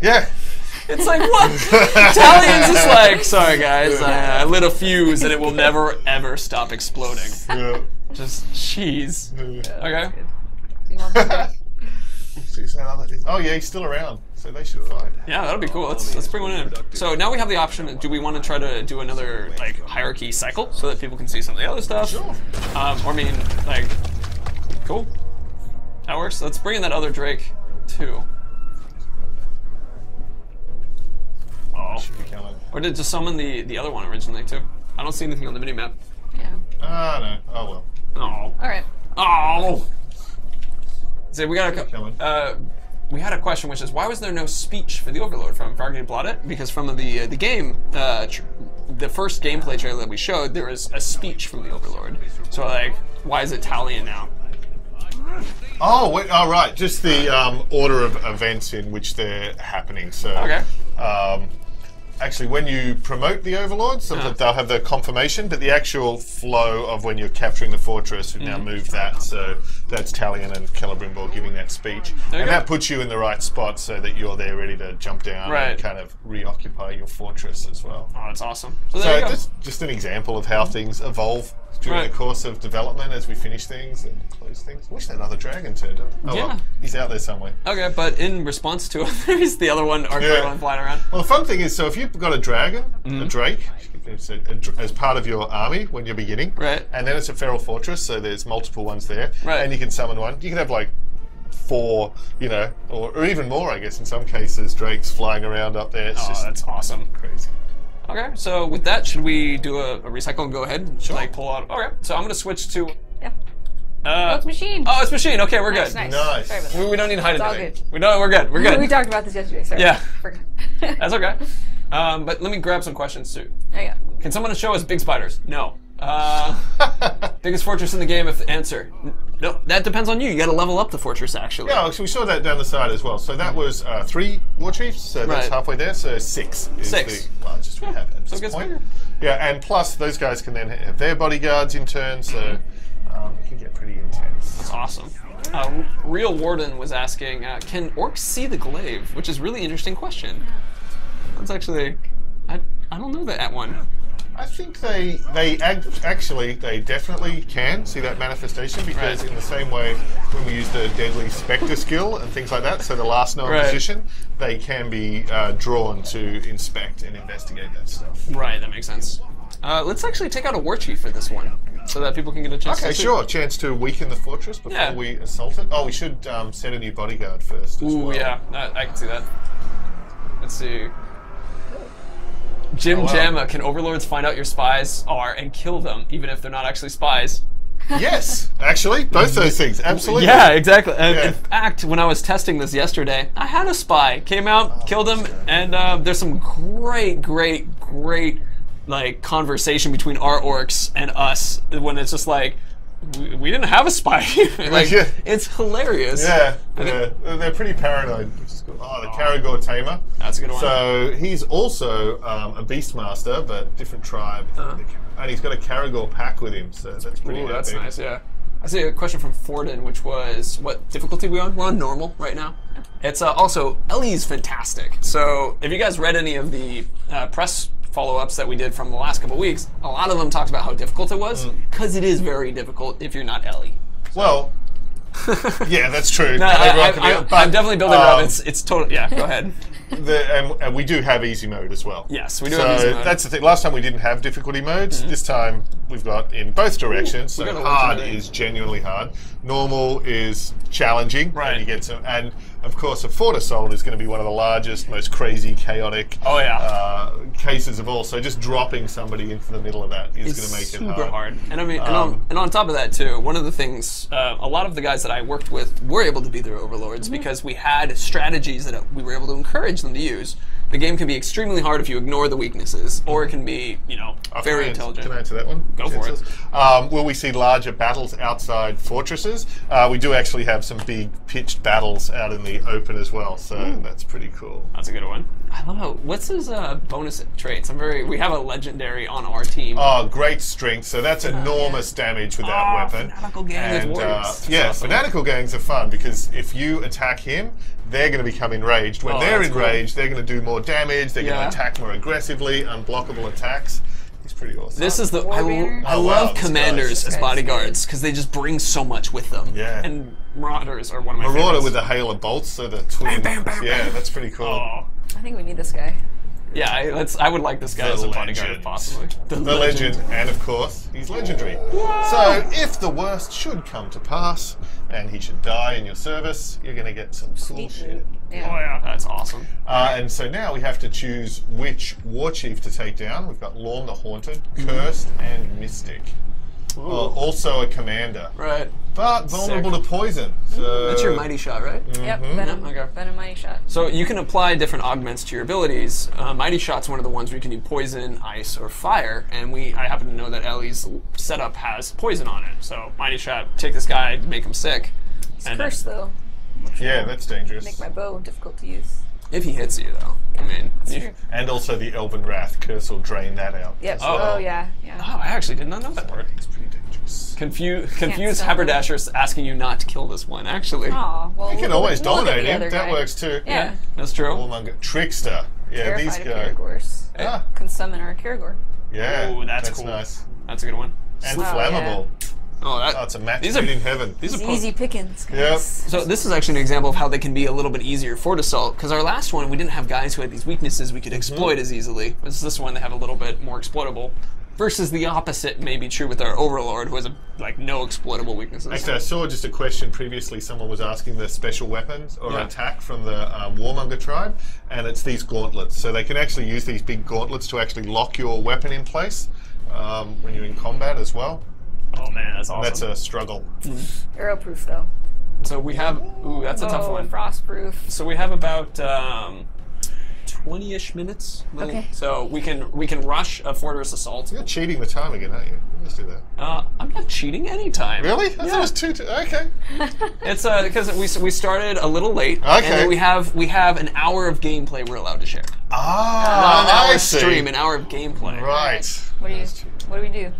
Yeah. It's like, what? Italians is like, sorry guys, I lit a fuse and it will never ever stop exploding. Yeah. Just cheese. Okay. Do you want that? Oh yeah, he's still around, so they should fight. Yeah, that'll be cool. Let's bring one in. So now we have the option. Do we want to try to do another hierarchy cycle so that people can see some of the other stuff? Sure. Or I mean, cool. That works. Let's bring in that other Drake too. Oh. Or did just summon the other one originally too? I don't see anything on the minimap. Yeah. Ah, no. Oh well. Oh. Alright. Oh. So we got we had a question, which is why was there no speech for the Overlord from Fargate Blotted? Because from the game, the first gameplay trailer that we showed, there was a speech from the Overlord. So like, why is it Talion now? Oh, wait, oh, right. Just the order of events in which they're happening. So, Okay. Actually, when you promote the Overlord, sometimes they'll have the confirmation, but the actual flow of when you're capturing the fortress, we've now moved that. So that's Talion and Celebrimbor giving that speech. And that puts you in the right spot so that you're there ready to jump down and kind of reoccupy your fortress as well. Oh, that's awesome. So there you go. That's just an example of how things evolve during the course of development as we finish things and close things. I wish that other dragon turned up. Oh, well, he's out there somewhere. Okay, but in response to others, the other one are one flying around. Well, the fun thing is, so if you've got a dragon, a drake, as part of your army when you're beginning, and then it's a feral fortress, so there's multiple ones there, and you can summon one. You can have like 4, you know, or even more, I guess, in some cases, drakes flying around up there. It's just that's awesome. Crazy. Okay, so with that, should we do a recycle and go ahead and like pull out? Okay, so I'm gonna switch to. Oh, it's machine. Oh, it's machine. Okay, we're good. Nice. Nice. Sorry about that. We don't need to hide It's all anything. good. We don't. We're good. We're good. We talked about this yesterday. Sorry. Yeah. Forgot. That's okay. But let me grab some questions too. There you go. Can someone show us big spiders? No. Biggest fortress in the game? If the answer, no, that depends on you. You got to level up the fortress actually. Yeah, so we saw that down the side as well. So that was 3 war chiefs, so that's halfway there. So 6 is the largest we have at this point. Yeah, and plus those guys can then have their bodyguards in turn, so it can get pretty intense. That's awesome. Real Warden was asking, can orcs see the glaive? Which is a really interesting question. That's actually, I don't know that one. I think they definitely can see that manifestation because in the same way when we use the deadly spectre skill and things like that, so the last known position, they can be drawn to inspect and investigate that stuff. Right, that makes sense. Let's actually take out a war chief for this one, so that people can get a chance. Okay, sure. A chance to weaken the fortress before we assault it. Oh, we should set a new bodyguard first. As well. Yeah, I can see that. Let's see. Jim Jamma, can overlords find out your spies are and kill them, even if they're not actually spies? Yes, actually, both those things, absolutely. Yeah, exactly. In fact, when I was testing this yesterday, I had a spy. Came out, killed him, and there's some great like conversation between our orcs and us when it's just like, we didn't have a spy. Like, it's hilarious. Yeah, they're pretty paranoid. Oh, the Karagor Tamer. That's a good one. So he's also a Beastmaster, but different tribe. And he's got a Karagor pack with him, so that's pretty Ooh, that's nice, yeah. I see a question from Forden, which was, what difficulty we on? We're on normal right now. It's also, Ellie's fantastic. So if you guys read any of the press follow-ups that we did from the last couple weeks, a lot of them talked about how difficult it was, because it is very difficult if you're not Ellie. So. Well, yeah, that's true. No, I'm definitely building it up. It's totally, yeah, go ahead. And we do have easy mode as well. Yes, we do have easy mode. That's the thing. Last time we didn't have difficulty modes. This time we've got in both directions. So hard is genuinely hard. Normal is challenging. Right. And you get some, and of course, a Fort Assault is going to be one of the largest, most crazy, chaotic cases of all. So just dropping somebody into the middle of that is going to make it super hard. And I mean, and on top of that too, one of the things, a lot of the guys that I worked with were able to be their overlords because we had strategies that we were able to encourage them to use. The game can be extremely hard if you ignore the weaknesses, or it can be, you know, very intelligent. Can I answer that one? Go for it. Will we see larger battles outside fortresses? We do actually have some big pitched battles out in the open as well, so that's pretty cool. That's a good one. I love how, what's his bonus traits? We have a legendary on our team. Oh, great strength. So that's enormous damage with that weapon. Fanatical gang with warriors. Yeah, awesome. Fanatical gangs are fun because if you attack him, they're going to become enraged. When they're enraged, they're going to do more damage. They're going to attack more aggressively, unblockable attacks. He's pretty awesome. This is the I love commanders as bodyguards because they just bring so much with them. Yeah. And marauders are one of my favorites. Marauder with the hail of bolts, so the twin. Yeah, that's pretty cool. Oh. I think we need this guy. Yeah, I would like this guy as a bodyguard if possibly. The legend, and of course, he's legendary. Whoa. So if the worst should come to pass, and he should die in your service, you're going to get some cool shit. Yeah. Oh yeah, that's awesome. And so now we have to choose which war chief to take down. We've got Lorn the Haunted, Cursed, and Mystic. also a commander. Right. But vulnerable to poison. So That's your mighty shot, right? Yep, venom, Okay. venom mighty shot. So you can apply different augments to your abilities. Mighty Shot's one of the ones where you can do poison, ice, or fire, and I happen to know that Ellie's setup has poison on it. So Mighty Shot, take this guy, make him sick. It's cursed though. Yeah, that's dangerous. Make my bow difficult to use. If he hits you, though. I mean, True. And also the Elven Wrath curse will drain that out. Yep. Oh. Oh yeah. Oh, I actually did not know that part. It's pretty dangerous. Confused stop haberdasher's asking you not to kill this one, actually. Aw, well, You can always we'll look at dominate the him. other That guy. works too. Yeah. That's true. Warmonger. Trickster. Yeah, these Terrified of guys. Caragors. Ah, Can summon our Caragor. yeah. Ooh, that's cool. nice. That's a good one. And Oh, flammable. Oh, Oh, it's a match These made are- in heaven. These are It's easy pickings, guys. Yep. So this is actually an example of how they can be a little bit easier for Dassault, because our last one, we didn't have guys who had these weaknesses we could exploit as easily. This one, they have a little bit more exploitable. Versus the opposite may be true with our Overlord, who has no exploitable weaknesses. Actually, I saw just a question previously. Someone was asking the special weapons or Yeah. attack from the Warmonger tribe, and it's these gauntlets. So they can actually use these big gauntlets to actually lock your weapon in place when you're in combat as well. Oh man, that's awesome. That's a struggle. Arrow-proof though. So we have, ooh, that's a tough one. Frost-proof. So we have about 20-ish minutes. Okay. So we can rush a fortress assault. You're cheating the time again, aren't you? Let's do that. I'm not cheating anytime. Really? I thought it was two. Okay. It's because we started a little late. Okay. And then we have an hour of gameplay we're allowed to share. Not an Ah, hour I see. stream, an hour of gameplay. Right. What do we do?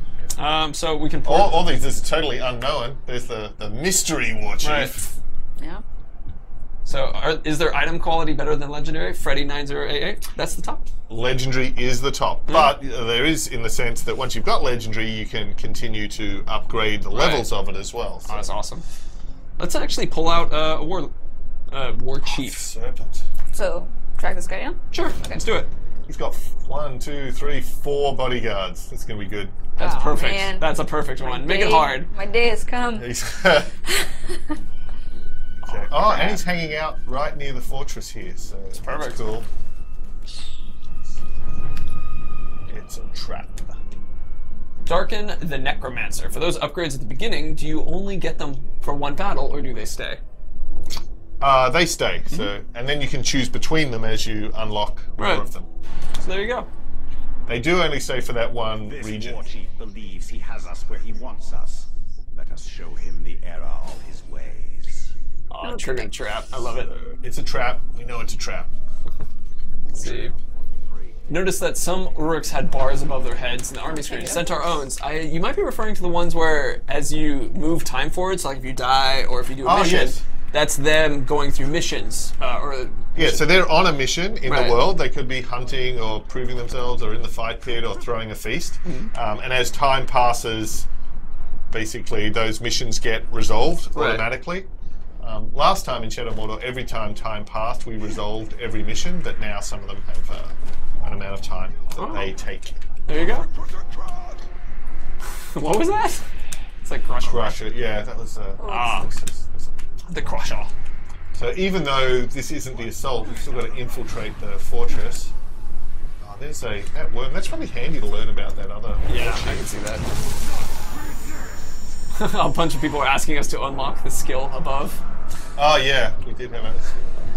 So we can. All these is totally unknown. There's the mystery war chief. Right. Yeah. So is there item quality better than legendary? Freddy 9088. That's the top. Legendary is the top, but there is in the sense that once you've got legendary, you can continue to upgrade the levels of it as well. So. Oh, that's awesome. Let's actually pull out a war chief. Serpent. So track this guy down. Sure, let's do it. He's got 1, 2, 3, 4 bodyguards. That's gonna be good. That's Aw, perfect. man. That's a perfect one. Make it Day- hard. My day has come. He's oh, and he's hanging out right near the fortress here, so it's perfect. Cool. It's a trap. Darken the Necromancer. For those upgrades at the beginning, do you only get them for one battle, or do they stay? They stay, so and then you can choose between them as you unlock more Right. of them. So there you go. They do only stay for that one This region. war chief believes he has us where he wants us. Let us show him the error of his ways. Oh, triggered trap. I love it. It's a trap. We know it's a trap. Let's see. Notice that some Uruks had bars above their heads in the army screen. Centaur owns. You might be referring to the ones where, as you move time forward, so like if you die or if you do a mission, yes. that's them going through missions. Yeah, so they're on a mission in Right. the world. They could be hunting or proving themselves or in the fight pit or throwing a feast. And as time passes, basically those missions get resolved Right. automatically. Last time in Shadow Mordor, every time passed, we resolved every mission, but now some of them have an amount of time that they take. There you go. What was that? It's like crush. Crush it, yeah, that was... The crusher. So even though this isn't the assault, we've still got to infiltrate the fortress. Oh, there's that worm. That's probably handy to learn about that other... Yeah, I can see that. A bunch of people are asking us to unlock the skill above. Oh yeah, we did have a...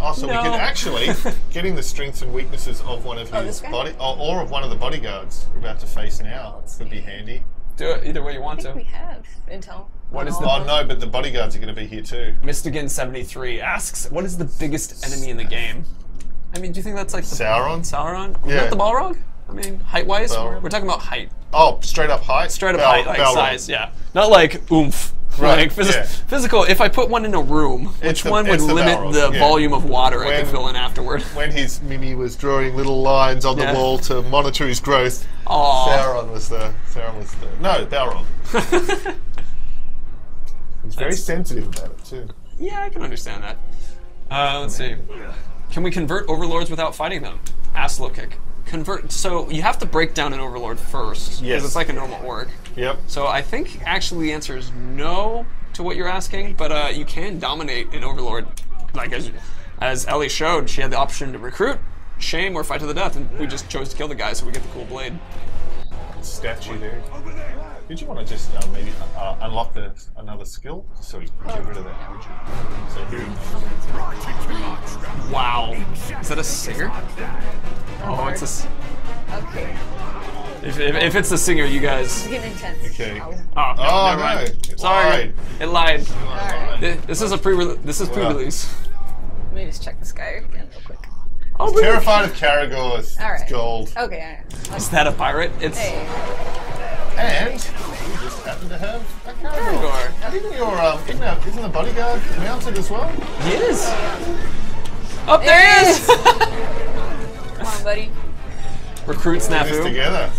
Oh, so we No. can actually, getting the strengths and weaknesses of one of his this guy? body... or of one of the bodyguards we're about to face now could be handy. Do it either way you want I think we to. have intel. What is the- Oh no, but the bodyguards are going to be here too. Mystigan73 asks, what is the biggest enemy in the game? I mean, do you think that's like the Sauron? Sauron? Yeah. Not the Balrog? I mean, height-wise? Balrog. We're talking about height. Oh, straight up height? Straight up height, like Balrog. size, yeah. Not like oomph. Right, Like yeah. physical, if I put one in a room, which the- one would it's the limit Balrog, the yeah. volume of water I could When- fill in afterward? When his Mimi was drawing little lines on Yeah. the wall to monitor his growth, Aw. Sauron was the... No, Balrog. He's very sensitive about it too. Yeah, I can understand that. Let's see. Can we convert overlords without fighting them? Ask Low Kick. Convert. So you have to break down an overlord first. Yes. Because it's like a normal orc. Yep. So I think actually the answer is no to what you're asking, but you can dominate an overlord. Like as Ellie showed, she had the option to recruit, shame, or fight to the death, and we just chose to kill the guy so we get the cool blade. statue there. Did you want to just maybe unlock another skill? So we get rid of that widget. So here. Wow. Is that a singer? Oh, it's a. Okay. If it's the singer, you guys. It's getting intense. Okay. Oh, Oh, never mind. no. It Sorry, lied. it lied. Alright. This is a This is pre-release. Let me just check this guy again real quick. Oh, really? Terrified of Caragors. Alright. It's gold. Okay, alright. Is that a pirate? It's. Hey. And we just happen to have a Caragor. Caragor. And even your isn't the bodyguard mounted as well? He is. Oh, there he is. Come on, buddy. Recruit This snafu. together.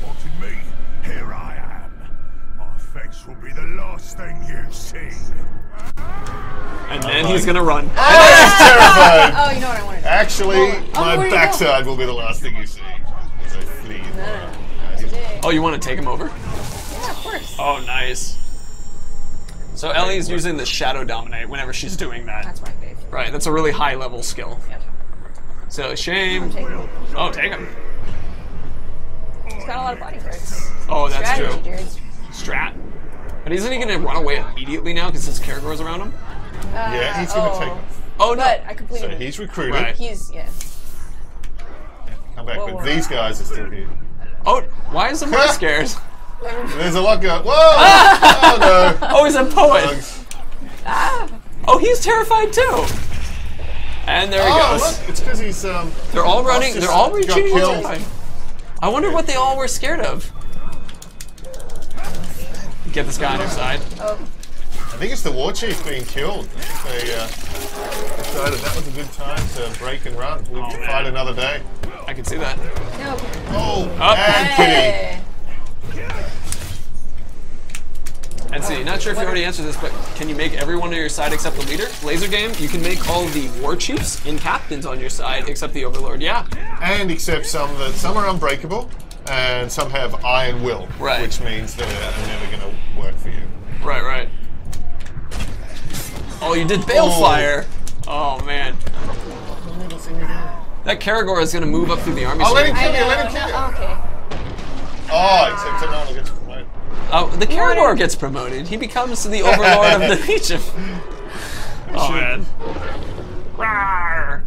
Wanted me? Here I am. My face will be the last thing you see. And then he's gonna run. Oh, he's terrified. Oh, you know what I wanted. Actually, my where you backside will be the last thing you see. So flee. No. Oh, you want to take him over? Yeah, of course. Oh, nice. So Ellie's using the Shadow Dominate whenever she's doing that. That's my favorite. Right, that's a really high level skill. Yep. So shame. Take it. Oh, take him. He's got a lot of bodyguards. Oh, that's Strategy, true. dude. Strat. But isn't he gonna run away immediately now because his Caragor's around him? Yeah, he's going to take. Oh no. But I completed So it. he's recruited. Right. He's, yeah. Come back, Whoa, but whoa. these guys are still here. Oh, why is the more scared? There's a lot going. Whoa! Oh no! Oh, he's a poet. Bugs. Oh, he's terrified too. And there he Oh, goes. look! It's because he's They're all running. just They're all got retreating. killed. Terrified. I wonder what they all were scared of. Get this guy on your side. Oh, I think it's the war chief being killed. I think they decided that was a good time to break and run. We'll man. fight another day. I can see that. no. Oh, Up. and Kitty. Hey. And see, not sure if you already answered this, but can you make everyone on your side except the leader? Laser game, you can make all the war chiefs and captains on your side except the overlord. Yeah. And except some are unbreakable, and some have iron will, Right. which means they're never going to work for you. Right, right. Oh, you did Balefire. Oh man, that Caragor is gonna move up through the army. Oh, let him soon. kill you! Let him kill you! Okay. Oh, except no one gets promoted. Oh, the Caragor gets promoted. He becomes the overlord of the Legion. Oh man. Rawr.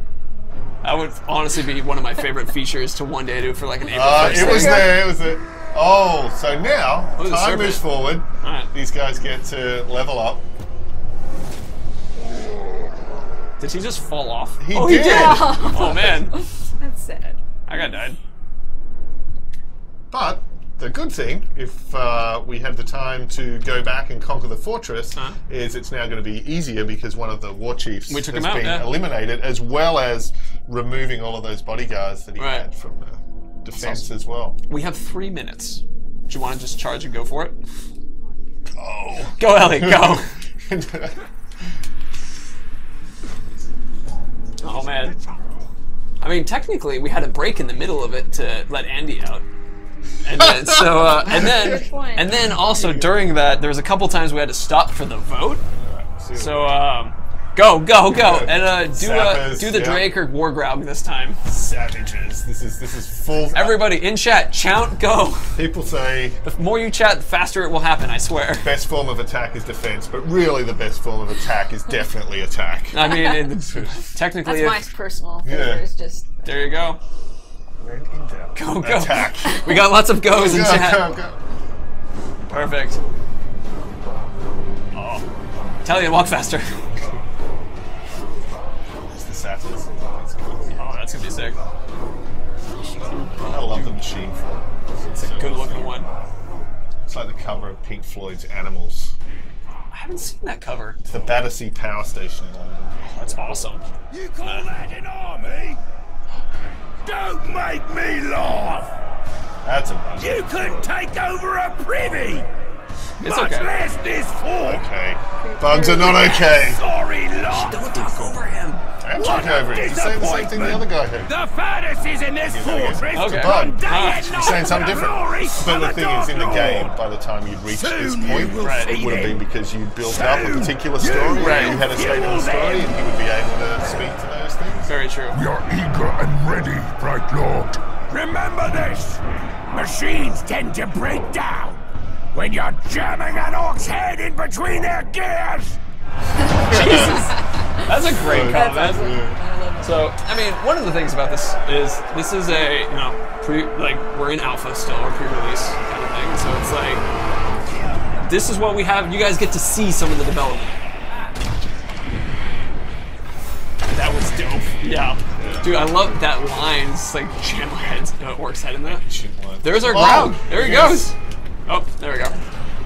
That would honestly be one of my favorite features to one day do for like an April 1st. It was thing. there. It was there. Oh, so now Oh, the time serpent. moves forward. Alright. These guys get to level up. Did he just fall off? He oh, did. he did. Oh man, That's sad. I got died. But the good thing, if we had the time to go back and conquer the fortress, is it's now going to be easier because one of the war chiefs We took has him out, been yeah. eliminated, as well as removing all of those bodyguards that he Right. had from the defense awesome. as well. We have 3 minutes. Do you want to just charge and go for it? Oh. Go, Ellie, go. Oh man. I mean, technically, we had a break in the middle of it to let Andy out, and then Good point. and then also during that, there was a couple times we had to stop for the vote. So go, and Sappers, do the yeah. Drake or Wargrog this time. Savages. This is full. Everybody in chat, chant, go. People say The more you chat, the faster it will happen. I swear. best form of attack is defense, but really the best form of attack is definitely attack. I mean, technically, That's my personal Yeah. favorite. Is just there you go. When in doubt, Go, go. attack. We got lots of goes in Go, chat. go, go. Perfect. Oh. Italian, walk faster. It's the sappers. Oh, that's gonna be sick. I love the machine form. It's a good looking one. It's like the cover of Pink Floyd's Animals. I haven't seen that cover. It's the Battersea Power Station in London. That's awesome. You call that an army? Don't make me laugh! That's a bug. You couldn't take over a privy! It's much okay. less this fort! Okay. Bugs are not okay. Sorry, lot! Don't talk over him. I'm talking over it. You're saying the same thing the other guy had. The fantasies in this fortress Okay. Bug. day Ah, and You're night saying for something the different. glory But of the thing is, in the Dark game, Lord. by the time you'd reached this Soon point, you will Right. it would have been because you'd built up a Soon particular you story, Right. and you had a statement of the story, and he would be able to speak to those things. Very true. You're eager and ready, Bright Lord. Remember this! Machines tend to break down when you're jamming an orc's head in between their gears. Jesus, that's a great comment. That's awesome. So, I mean, one of the things about this is a, you know, we're in alpha still, or pre-release kind of thing. So it's like, this is what we have. You guys get to see some of the development. That was dope. Yeah. Dude, I love that line. It's like jam my head, orc's head in there. There's our ground. There he goes. Oh, there we go.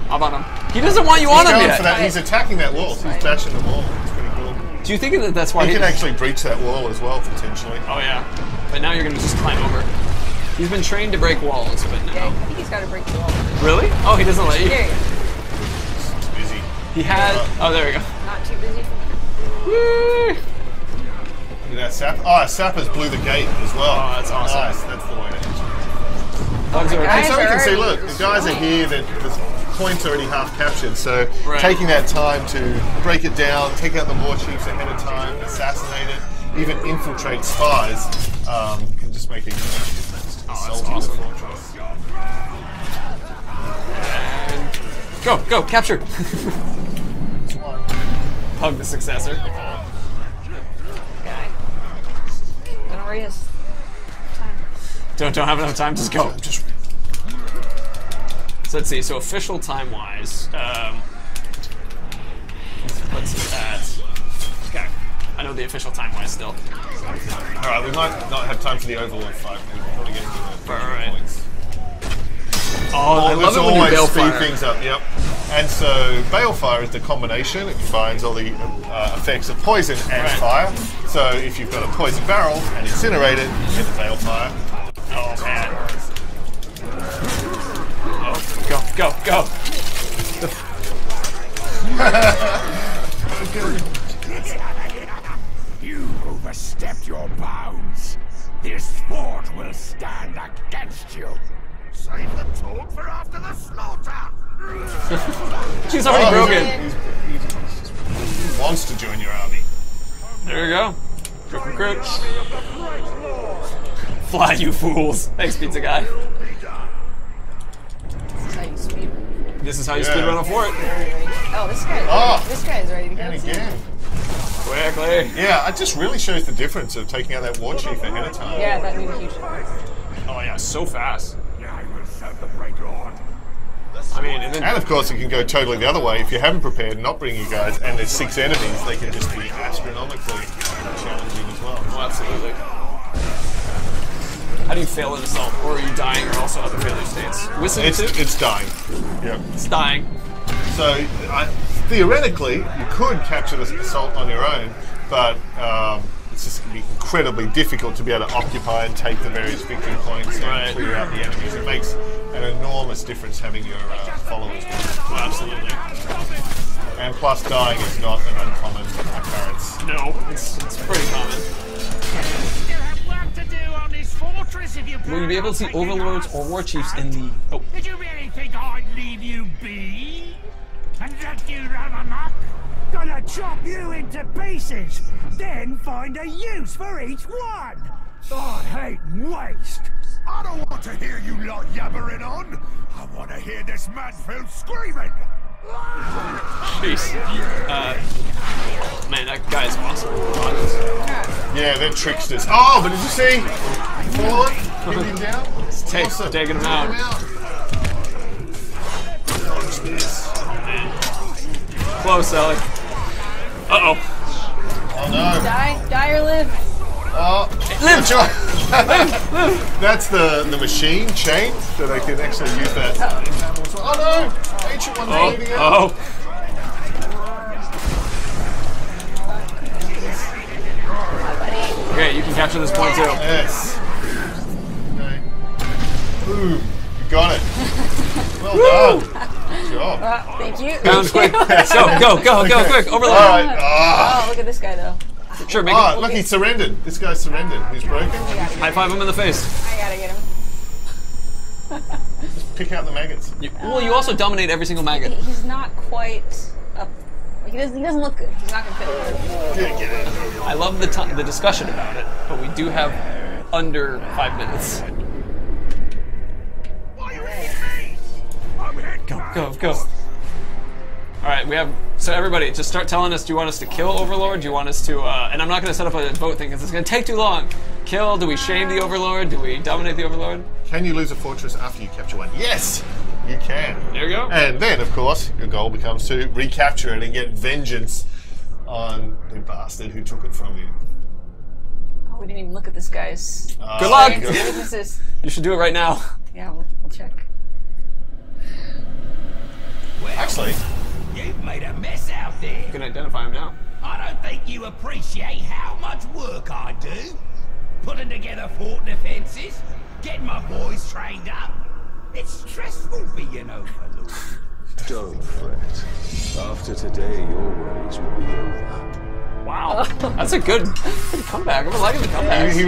How about him? He doesn't want you on him yet. For that. He's attacking that wall. He's bashing the wall. It's pretty cool. Do you think that that's why he can actually breach that wall as well, potentially? Oh yeah. But now you're gonna just climb over. He's been trained to break walls, but now. Yeah, I think he's got to break the wall. Really? Oh, he doesn't let you. There you go. He's busy. He had. Oh, there we go. Not too busy for him. Woo! Look at that sap. Oh, sappers blew the gate as well. Oh, that's awesome. Nice. That's the way to enter. Guys So we are can see, already look, the guys are here, the point's already half captured, so Right. taking that time to break it down, take out the war chiefs ahead of time, assassinate it, even infiltrate spies, can just make a huge difference to the that's assault of awesome. the fortress. And go, capture. Hug the successor. Guy. Don't know where he is. Time. Don't have enough time. Just go. So let's see. So official time-wise, let's see that. Okay, I know the official time-wise still. All right, we might not have time for the Overlord fight. We'll probably get into the Alright. points. Oh, I love it when you always speed balefire. things up, yep. And so Balefire is the combination. It combines all the effects of poison and fire. So if you've got a poison barrel and incinerate it, you get the Balefire. Oh man. Oh, go. You overstepped your bounds. This fort will stand against you. Save the talk for after the slaughter. She's already broken. He wants to join your army. There you go. Recruit. Fly, you fools. Thanks, pizza guy. This is how you speed. This is how you speed run a fort. Oh, this guy. Oh. This guy's ready to go. And again. Quickly. Yeah, it just really shows the difference of taking out that war chief ahead of time. Yeah, that made a huge difference. Oh yeah, so fast. I will celebrate, Lord. I mean, and then And of course, it can go totally the other way. If you haven't prepared, not bring you guys, and there's 6 enemies, they can just be astronomically challenging as well. oh, absolutely. How do you fail an assault, or are you dying, or also other failure states? Whistling too? It's dying. Yep. It's dying. So theoretically, you could capture this assault on your own, but it's just going to be incredibly difficult to be able to occupy and take the various victory points and Right. clear out the enemies. It makes an enormous difference having your followers with you. Oh, absolutely. And plus, dying is not an uncommon occurrence. No, it's pretty common. You have work to do on this fortress if you Will you be able to see overlords or war chiefs in the... Oh, Did you really think I'd leave you be? And let you run amok? Gonna chop you into pieces, then find a use for each one! I hate waste! I don't want to hear you lot yabbering on! I want to hear this Mansfield screaming! jeez. Man, that guy's awesome. Yeah, they're tricksters. Oh, but did you see? Forward, bring him down. Awesome. Taking him out. Watch this. Close, Ellie. Uh-oh. Oh no. Die or live. Oh, Live! That's the machine chain, so they can actually use that. Oh no! Ancient one's bleeding out. Oh. Okay, you can capture this point too. Yes. Okay. Boom. You got it. Well done. Good job. Thank you. Bounce quick. Go, quick. Overload. All right. Ah. Oh, look at this guy though. Sure, make Oh, it. look, he surrendered. This guy's surrendered. He's broken. High five him in the face. I gotta get him. Pick out the maggots. Well, you also dominate every single maggot. He's not quite up. He doesn't look good. He's not gonna fit. Get it. I love the discussion about it, but we do have under 5 minutes. Go, go. Alright, we have... So everybody, just start telling us, do you want us to kill Overlord? Do you want us to... and I'm not going to set up a vote thing, because it's going to take too long. Kill, do we shame the Overlord? Do we dominate the Overlord? Can you lose a fortress after you capture one? Yes! You can. There you go. And then, of course, your goal becomes to recapture it and get vengeance on the bastard who took it from you. Oh, we didn't even look at this guy's... Good luck! Weaknesses. You should do it right now. Yeah, we'll check. Well, Actually... You've made a mess out there. You can identify him now. I don't think you appreciate how much work I do. Putting together fort defenses, getting my boys trained up. It's stressful being Overlord. Don't fret. After today, your worries will be over. Wow. That's a good comeback. I'm liking the comeback. He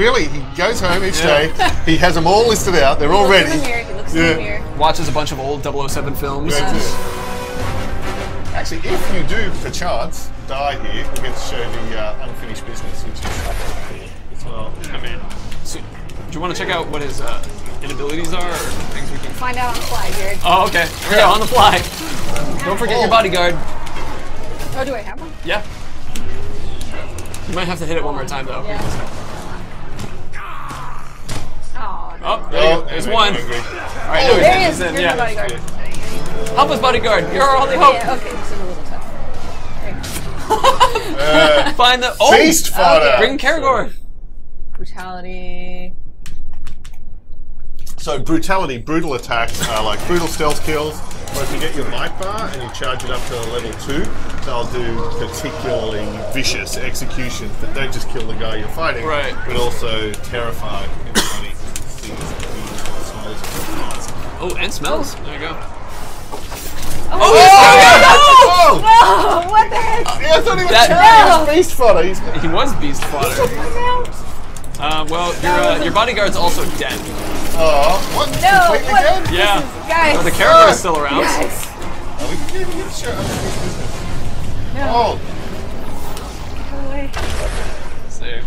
goes home each day. He has them all listed out. They're all ready. He looks in the mirror. Watches a bunch of old 007 films. Actually, if you do, perchance, die here, we get to show the unfinished business, which is cool as well. I mean, so, do you want to check out what his inabilities are, or things we can find out on the fly, Jared? Oh, okay. Here we go, on the fly. Don't forget your bodyguard. Oh, do I have one? Yeah. You might have to hit it one more time, though. Yeah. Oh, no. Oh, there's one. Alright, Oh, there he is. in. Here's my bodyguard. Help us, bodyguard. You're our only hope. Yeah, okay, this is a little tough. Find the Beast fodder. Okay. Bring Karagor. Brutality. So brutality, brutal attacks are like brutal stealth kills, or if you get your might bar and you charge it up to a level 2, they'll do particularly vicious executions that don't just kill the guy you're fighting, right, but also terrify everybody who sees and smells it. Oh, and smells. There you go. Oh! No! What the heck? Yeah, I thought he was That- beast fodder. He was beast fodder. Well, your bodyguard's also dead. Oh, what? No, Completely what? dead? Yeah. Guys. But the character is still around. Guys. Oh, we can even get the shirt unfinished business. No. Oh, Go away. See.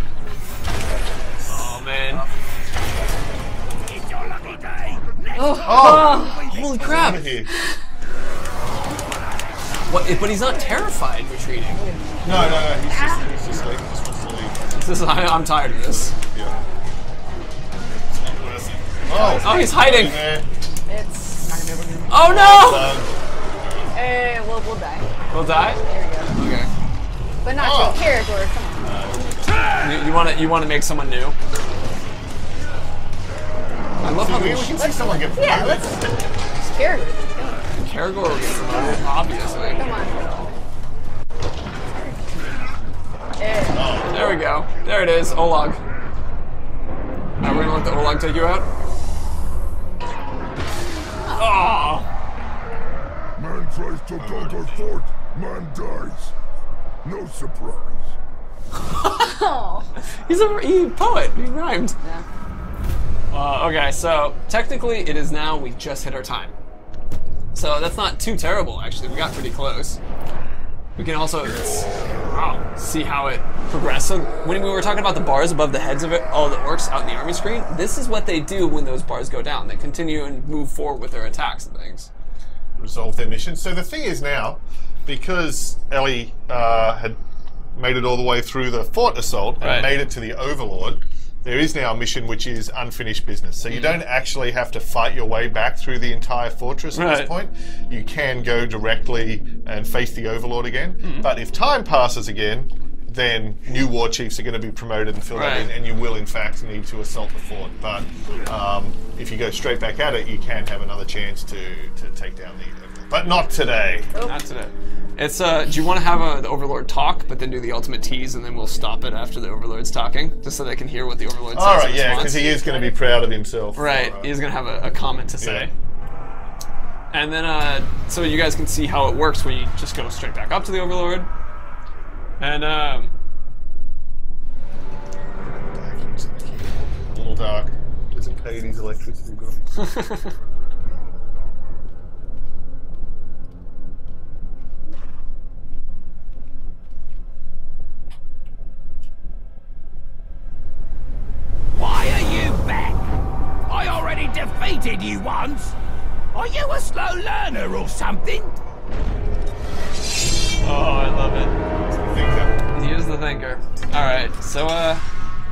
Oh man. It's your lucky day. oh, Holy crap! over here. What? But he's not terrified retreating. No, he's just like, he just wants to leave. This is, I'm tired of this. Yeah. It's not worth it. Oh, he's hiding. There. It's not gonna be able to. Oh no! Hey, we'll die. We'll die. There we go. Okay. But not to Karagor. Come on. You want to make someone new? I love how We can see someone get promoted. Yeah, let's. Karagor. Karagor was obviously. Come on. Yeah. There we go. There it is. Olag. Now we're gonna let the Olag take you out. Oh. Man tries to build a fort, man dies. No surprise. Oh. He's a poet. He rhymed. Yeah. Okay, so technically it is now. We just hit our time. So that's not too terrible, actually. We got pretty close. We can also see how it progressed. So when we were talking about the bars above the heads of all the orcs out in the army screen, this is what they do when those bars go down. They continue and move forward with their attacks and things. Resolve their mission. So the thing is now, because Ellie had made it all the way through the fort assault and made it to the Overlord, there is now a mission which is unfinished business. So you don't actually have to fight your way back through the entire fortress at this point. You can go directly and face the Overlord again. But if time passes again, then new war chiefs are going to be promoted and filled in, and you will in fact need to assault the fort. But if you go straight back at it, you can have another chance to take down the Overlord. But not today. Not today. It's do you want to have the Overlord talk, but then do the ultimate tease, and then we'll stop it after the Overlord's talking, just so they can hear what the Overlord says. All right, yeah, because he is going to be proud of himself. Right, he's going to have a comment to say. And then, so you guys can see how it works when you just go straight back up to the Overlord. And, A little dark. Isn't Katie's electricity bill? Why are you back? I already defeated you once. I Are you a slow learner or something? Oh, I love it. Thinker. He is the thinker. Alright, so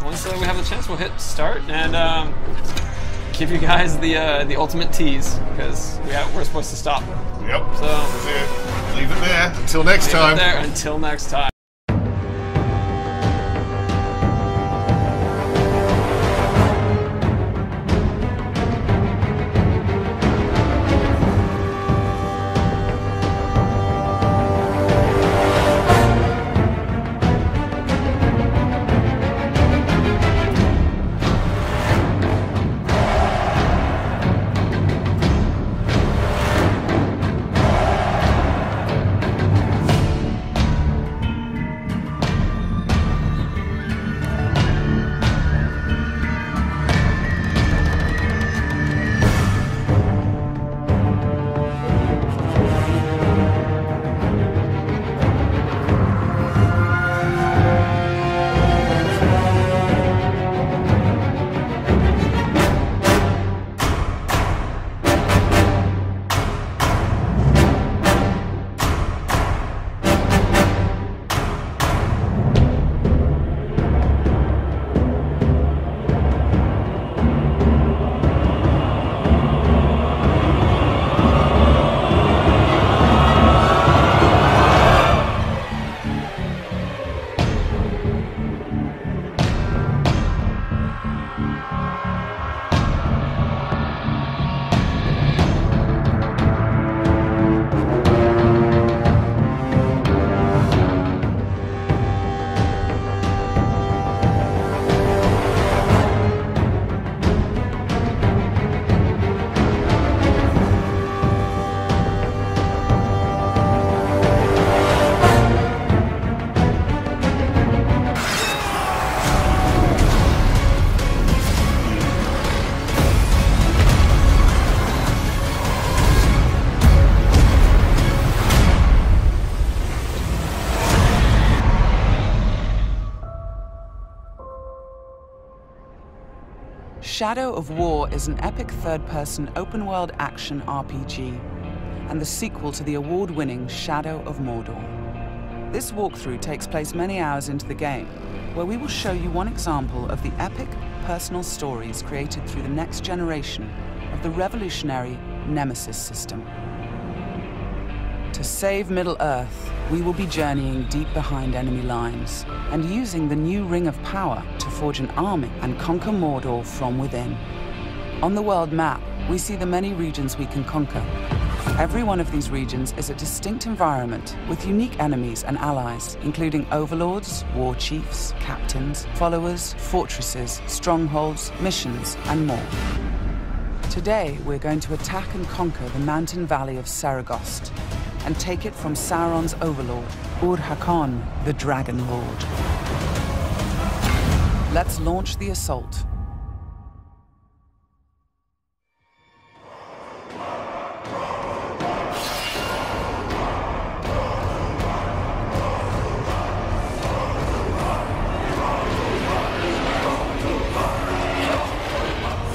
once we have the chance, we'll hit start and give you guys the ultimate tease, because we're supposed to stop. Yep. So That's it. Leave it there. Until next time. Until next time. Shadow of War is an epic third-person open-world action RPG, and the sequel to the award-winning Shadow of Mordor. This walkthrough takes place many hours into the game, where we will show you one example of the epic, personal stories created through the next generation of the revolutionary Nemesis system. To save Middle-earth, we will be journeying deep behind enemy lines and using the new Ring of Power to forge an army and conquer Mordor from within. On the world map, we see the many regions we can conquer. Every one of these regions is a distinct environment with unique enemies and allies, including overlords, war chiefs, captains, followers, fortresses, strongholds, missions, and more. Today, we're going to attack and conquer the mountain valley of Saragost, and take it from Sauron's overlord, Ur-Hakon, the Dragon Lord. Let's launch the assault.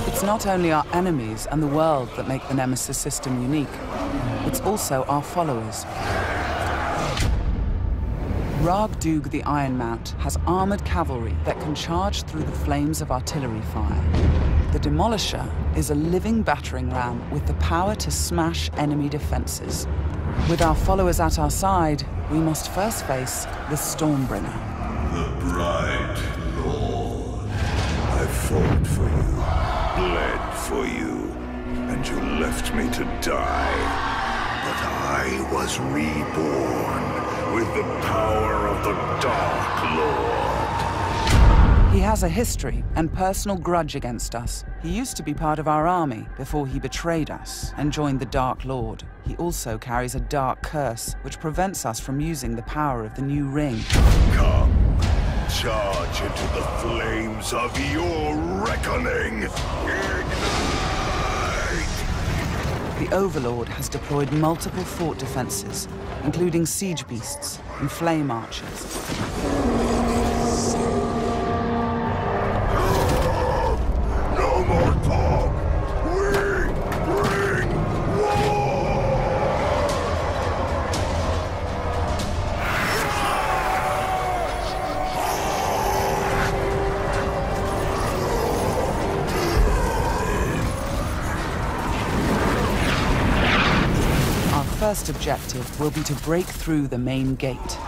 It's not only our enemies and the world that make the Nemesis system unique. It's also our followers. Ragdug the Iron Mount has armored cavalry that can charge through the flames of artillery fire. The Demolisher is a living battering ram with the power to smash enemy defenses. With our followers at our side, we must first face the Stormbringer. The Bright Lord. I fought for you, bled for you, and you left me to die. But I was reborn with the power of the Dark Lord. He has a history and personal grudge against us. He used to be part of our army before he betrayed us and joined the Dark Lord. He also carries a dark curse, which prevents us from using the power of the new ring. Come, charge into the flames of your reckoning. The Overlord has deployed multiple fort defenses, including siege beasts and flame archers. No more talk! We bring war! first objective will be to break through the main gate.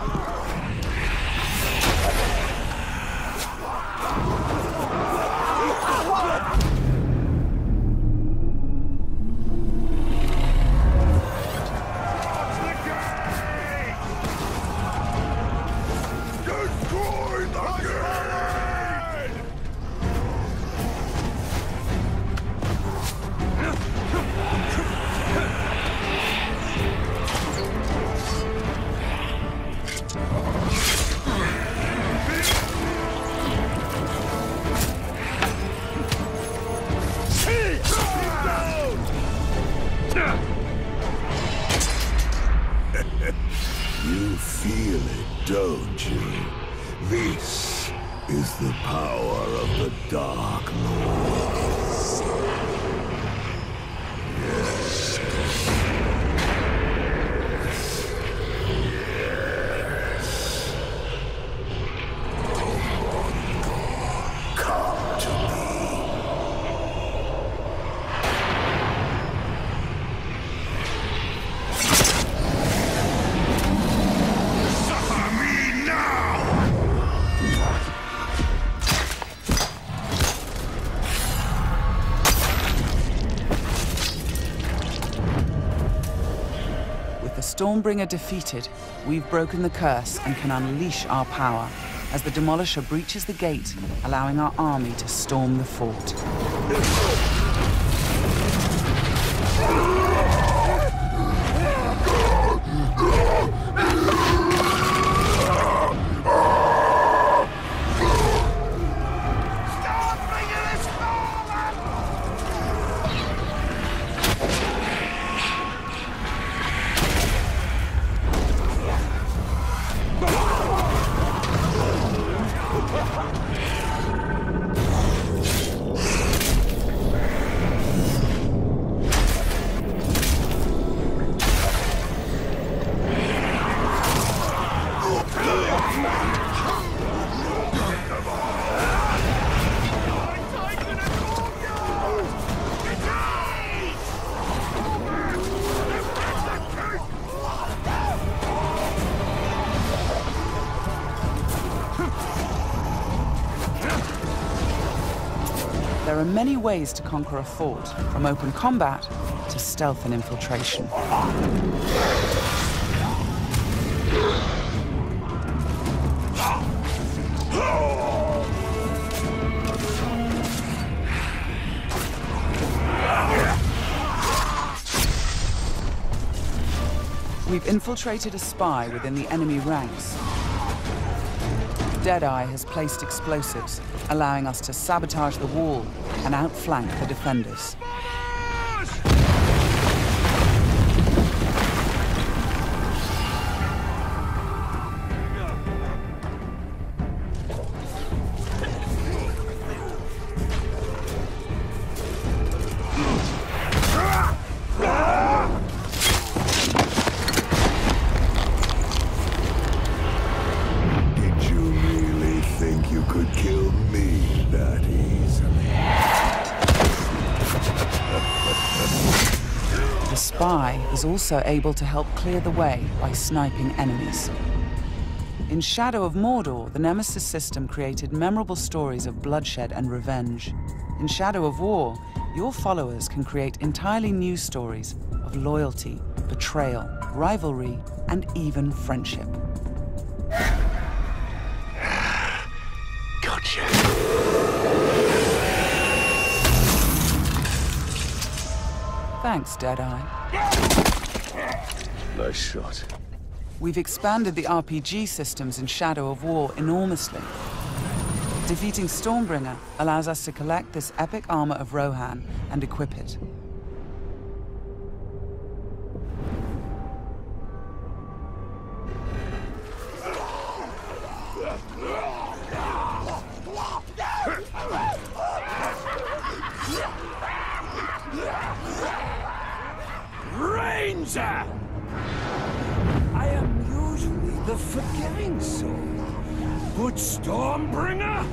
You feel it, don't you? This is the power of the Dark Lord. Yes. Come to me. Stormbringer defeated, we've broken the curse and can unleash our power as the Demolisher breaches the gate, allowing our army to storm the fort. There are many ways to conquer a fort, from open combat to stealth and infiltration. We've infiltrated a spy within the enemy ranks. Deadeye has placed explosives, allowing us to sabotage the wall and outflank the defenders. The spy is also able to help clear the way by sniping enemies. In Shadow of Mordor, the Nemesis system created memorable stories of bloodshed and revenge. In Shadow of War, your followers can create entirely new stories of loyalty, betrayal, rivalry, and even friendship. Gotcha. Thanks, Deadeye. Nice shot. We've expanded the RPG systems in Shadow of War enormously. Defeating Stormbringer allows us to collect this epic armor of Rohan and equip it. Ranger! I am usually the forgiving soul, but Stormbringer,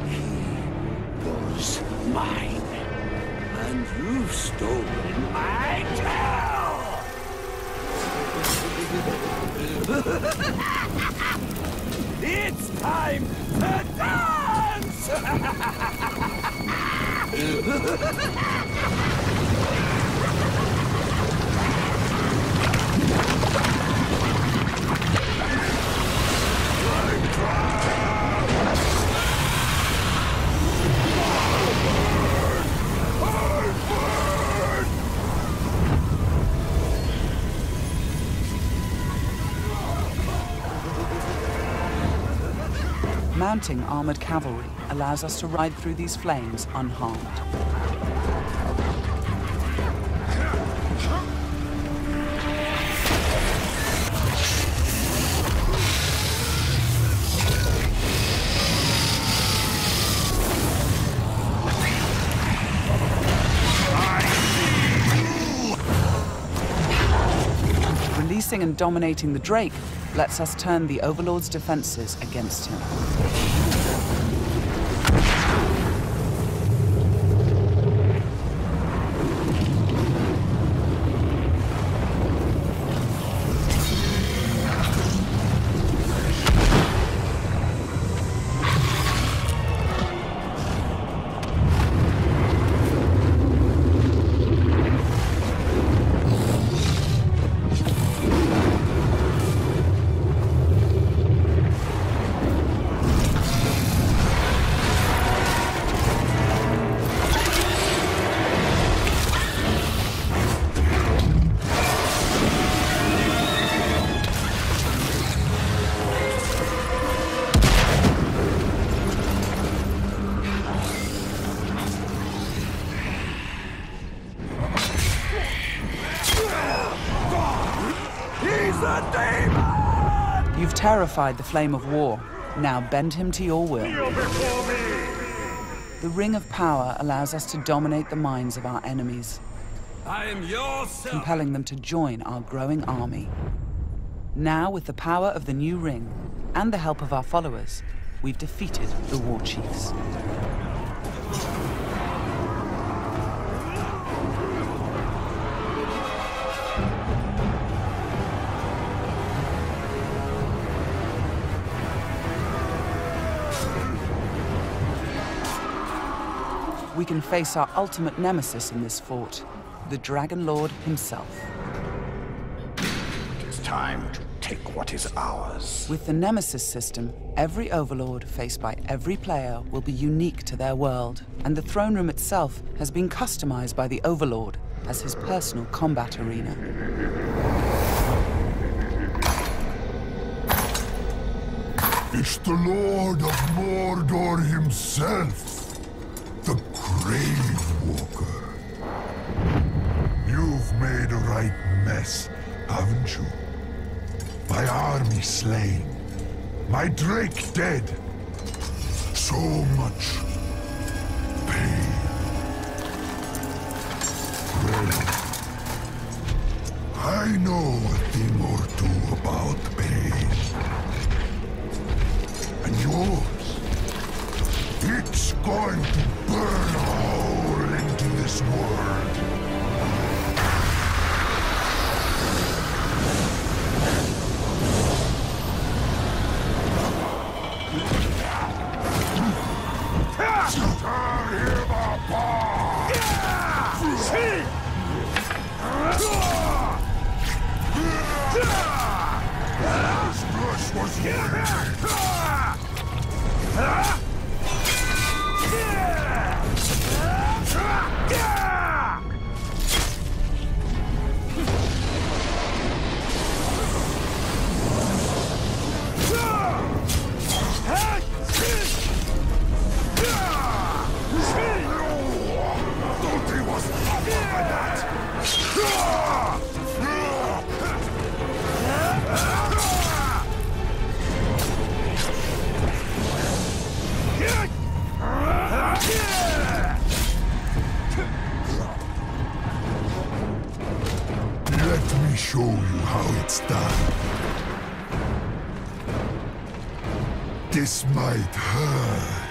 he was mine, and you've stolen my tail! It's time to dance! Mounting armored cavalry allows us to ride through these flames unharmed. Releasing and dominating the Drake lets us turn the Overlord's defenses against him. You've terrified the Flame of War. Now bend him to your will. The Ring of Power allows us to dominate the minds of our enemies, I am yours, compelling them to join our growing army. Now, with the power of the new ring and the help of our followers, we've defeated the War Chiefs. We can face our ultimate nemesis in this fort, the Dragon Lord himself. It is time to take what is ours. With the Nemesis system, every Overlord faced by every player will be unique to their world, and the throne room itself has been customized by the Overlord as his personal combat arena. It's the Lord of Mordor himself, the Grave Walker. You've made a right mess, haven't you? My army slain, my Drake dead. So much pain. Well, I know a thing or two about pain. And yours, it's going to burn a hole into this world. Tear him apart! This was Let me show you how it's done. This might hurt.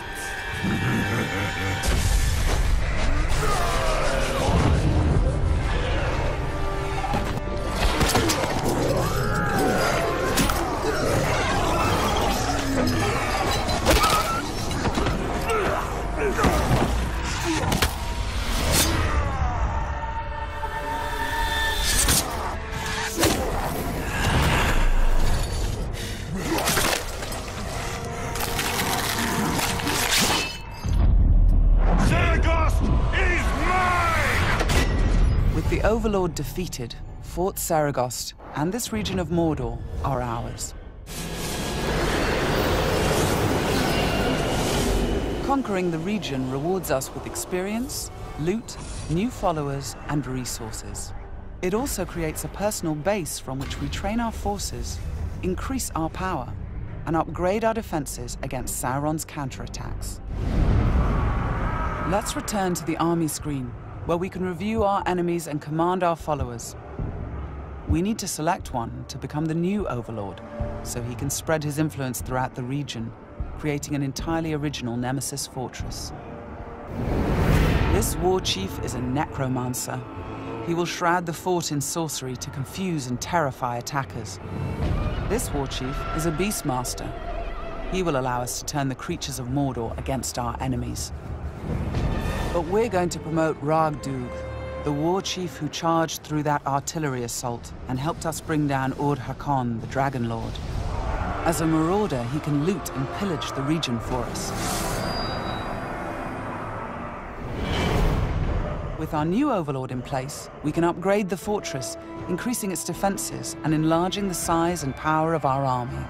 Overlord defeated, Fort Saragost and this region of Mordor are ours. Conquering the region rewards us with experience, loot, new followers, and resources. It also creates a personal base from which we train our forces, increase our power, and upgrade our defenses against Sauron's counterattacks. Let's return to the army screen, where we can review our enemies and command our followers. We need to select one to become the new Overlord, so he can spread his influence throughout the region, creating an entirely original Nemesis fortress. This war chief is a necromancer. He will shroud the fort in sorcery to confuse and terrify attackers. This war chief is a beastmaster. He will allow us to turn the creatures of Mordor against our enemies. But we're going to promote Ragdug, the war chief who charged through that artillery assault and helped us bring down Ord-Hakon, the Dragon Lord. As a marauder, he can loot and pillage the region for us. With our new Overlord in place, we can upgrade the fortress, increasing its defenses and enlarging the size and power of our army.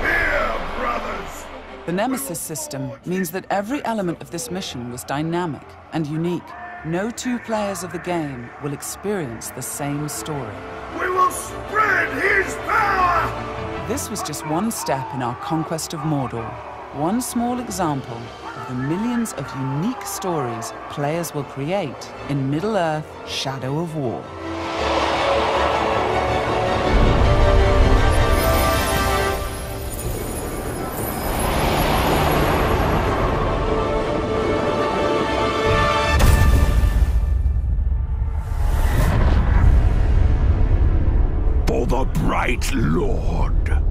Here, brothers! The Nemesis system means that every element of this mission was dynamic and unique. No two players of the game will experience the same story. We will spread his power! This was just one step in our conquest of Mordor. One small example of the millions of unique stories players will create in Middle-earth: Shadow of War. For the bright Lord.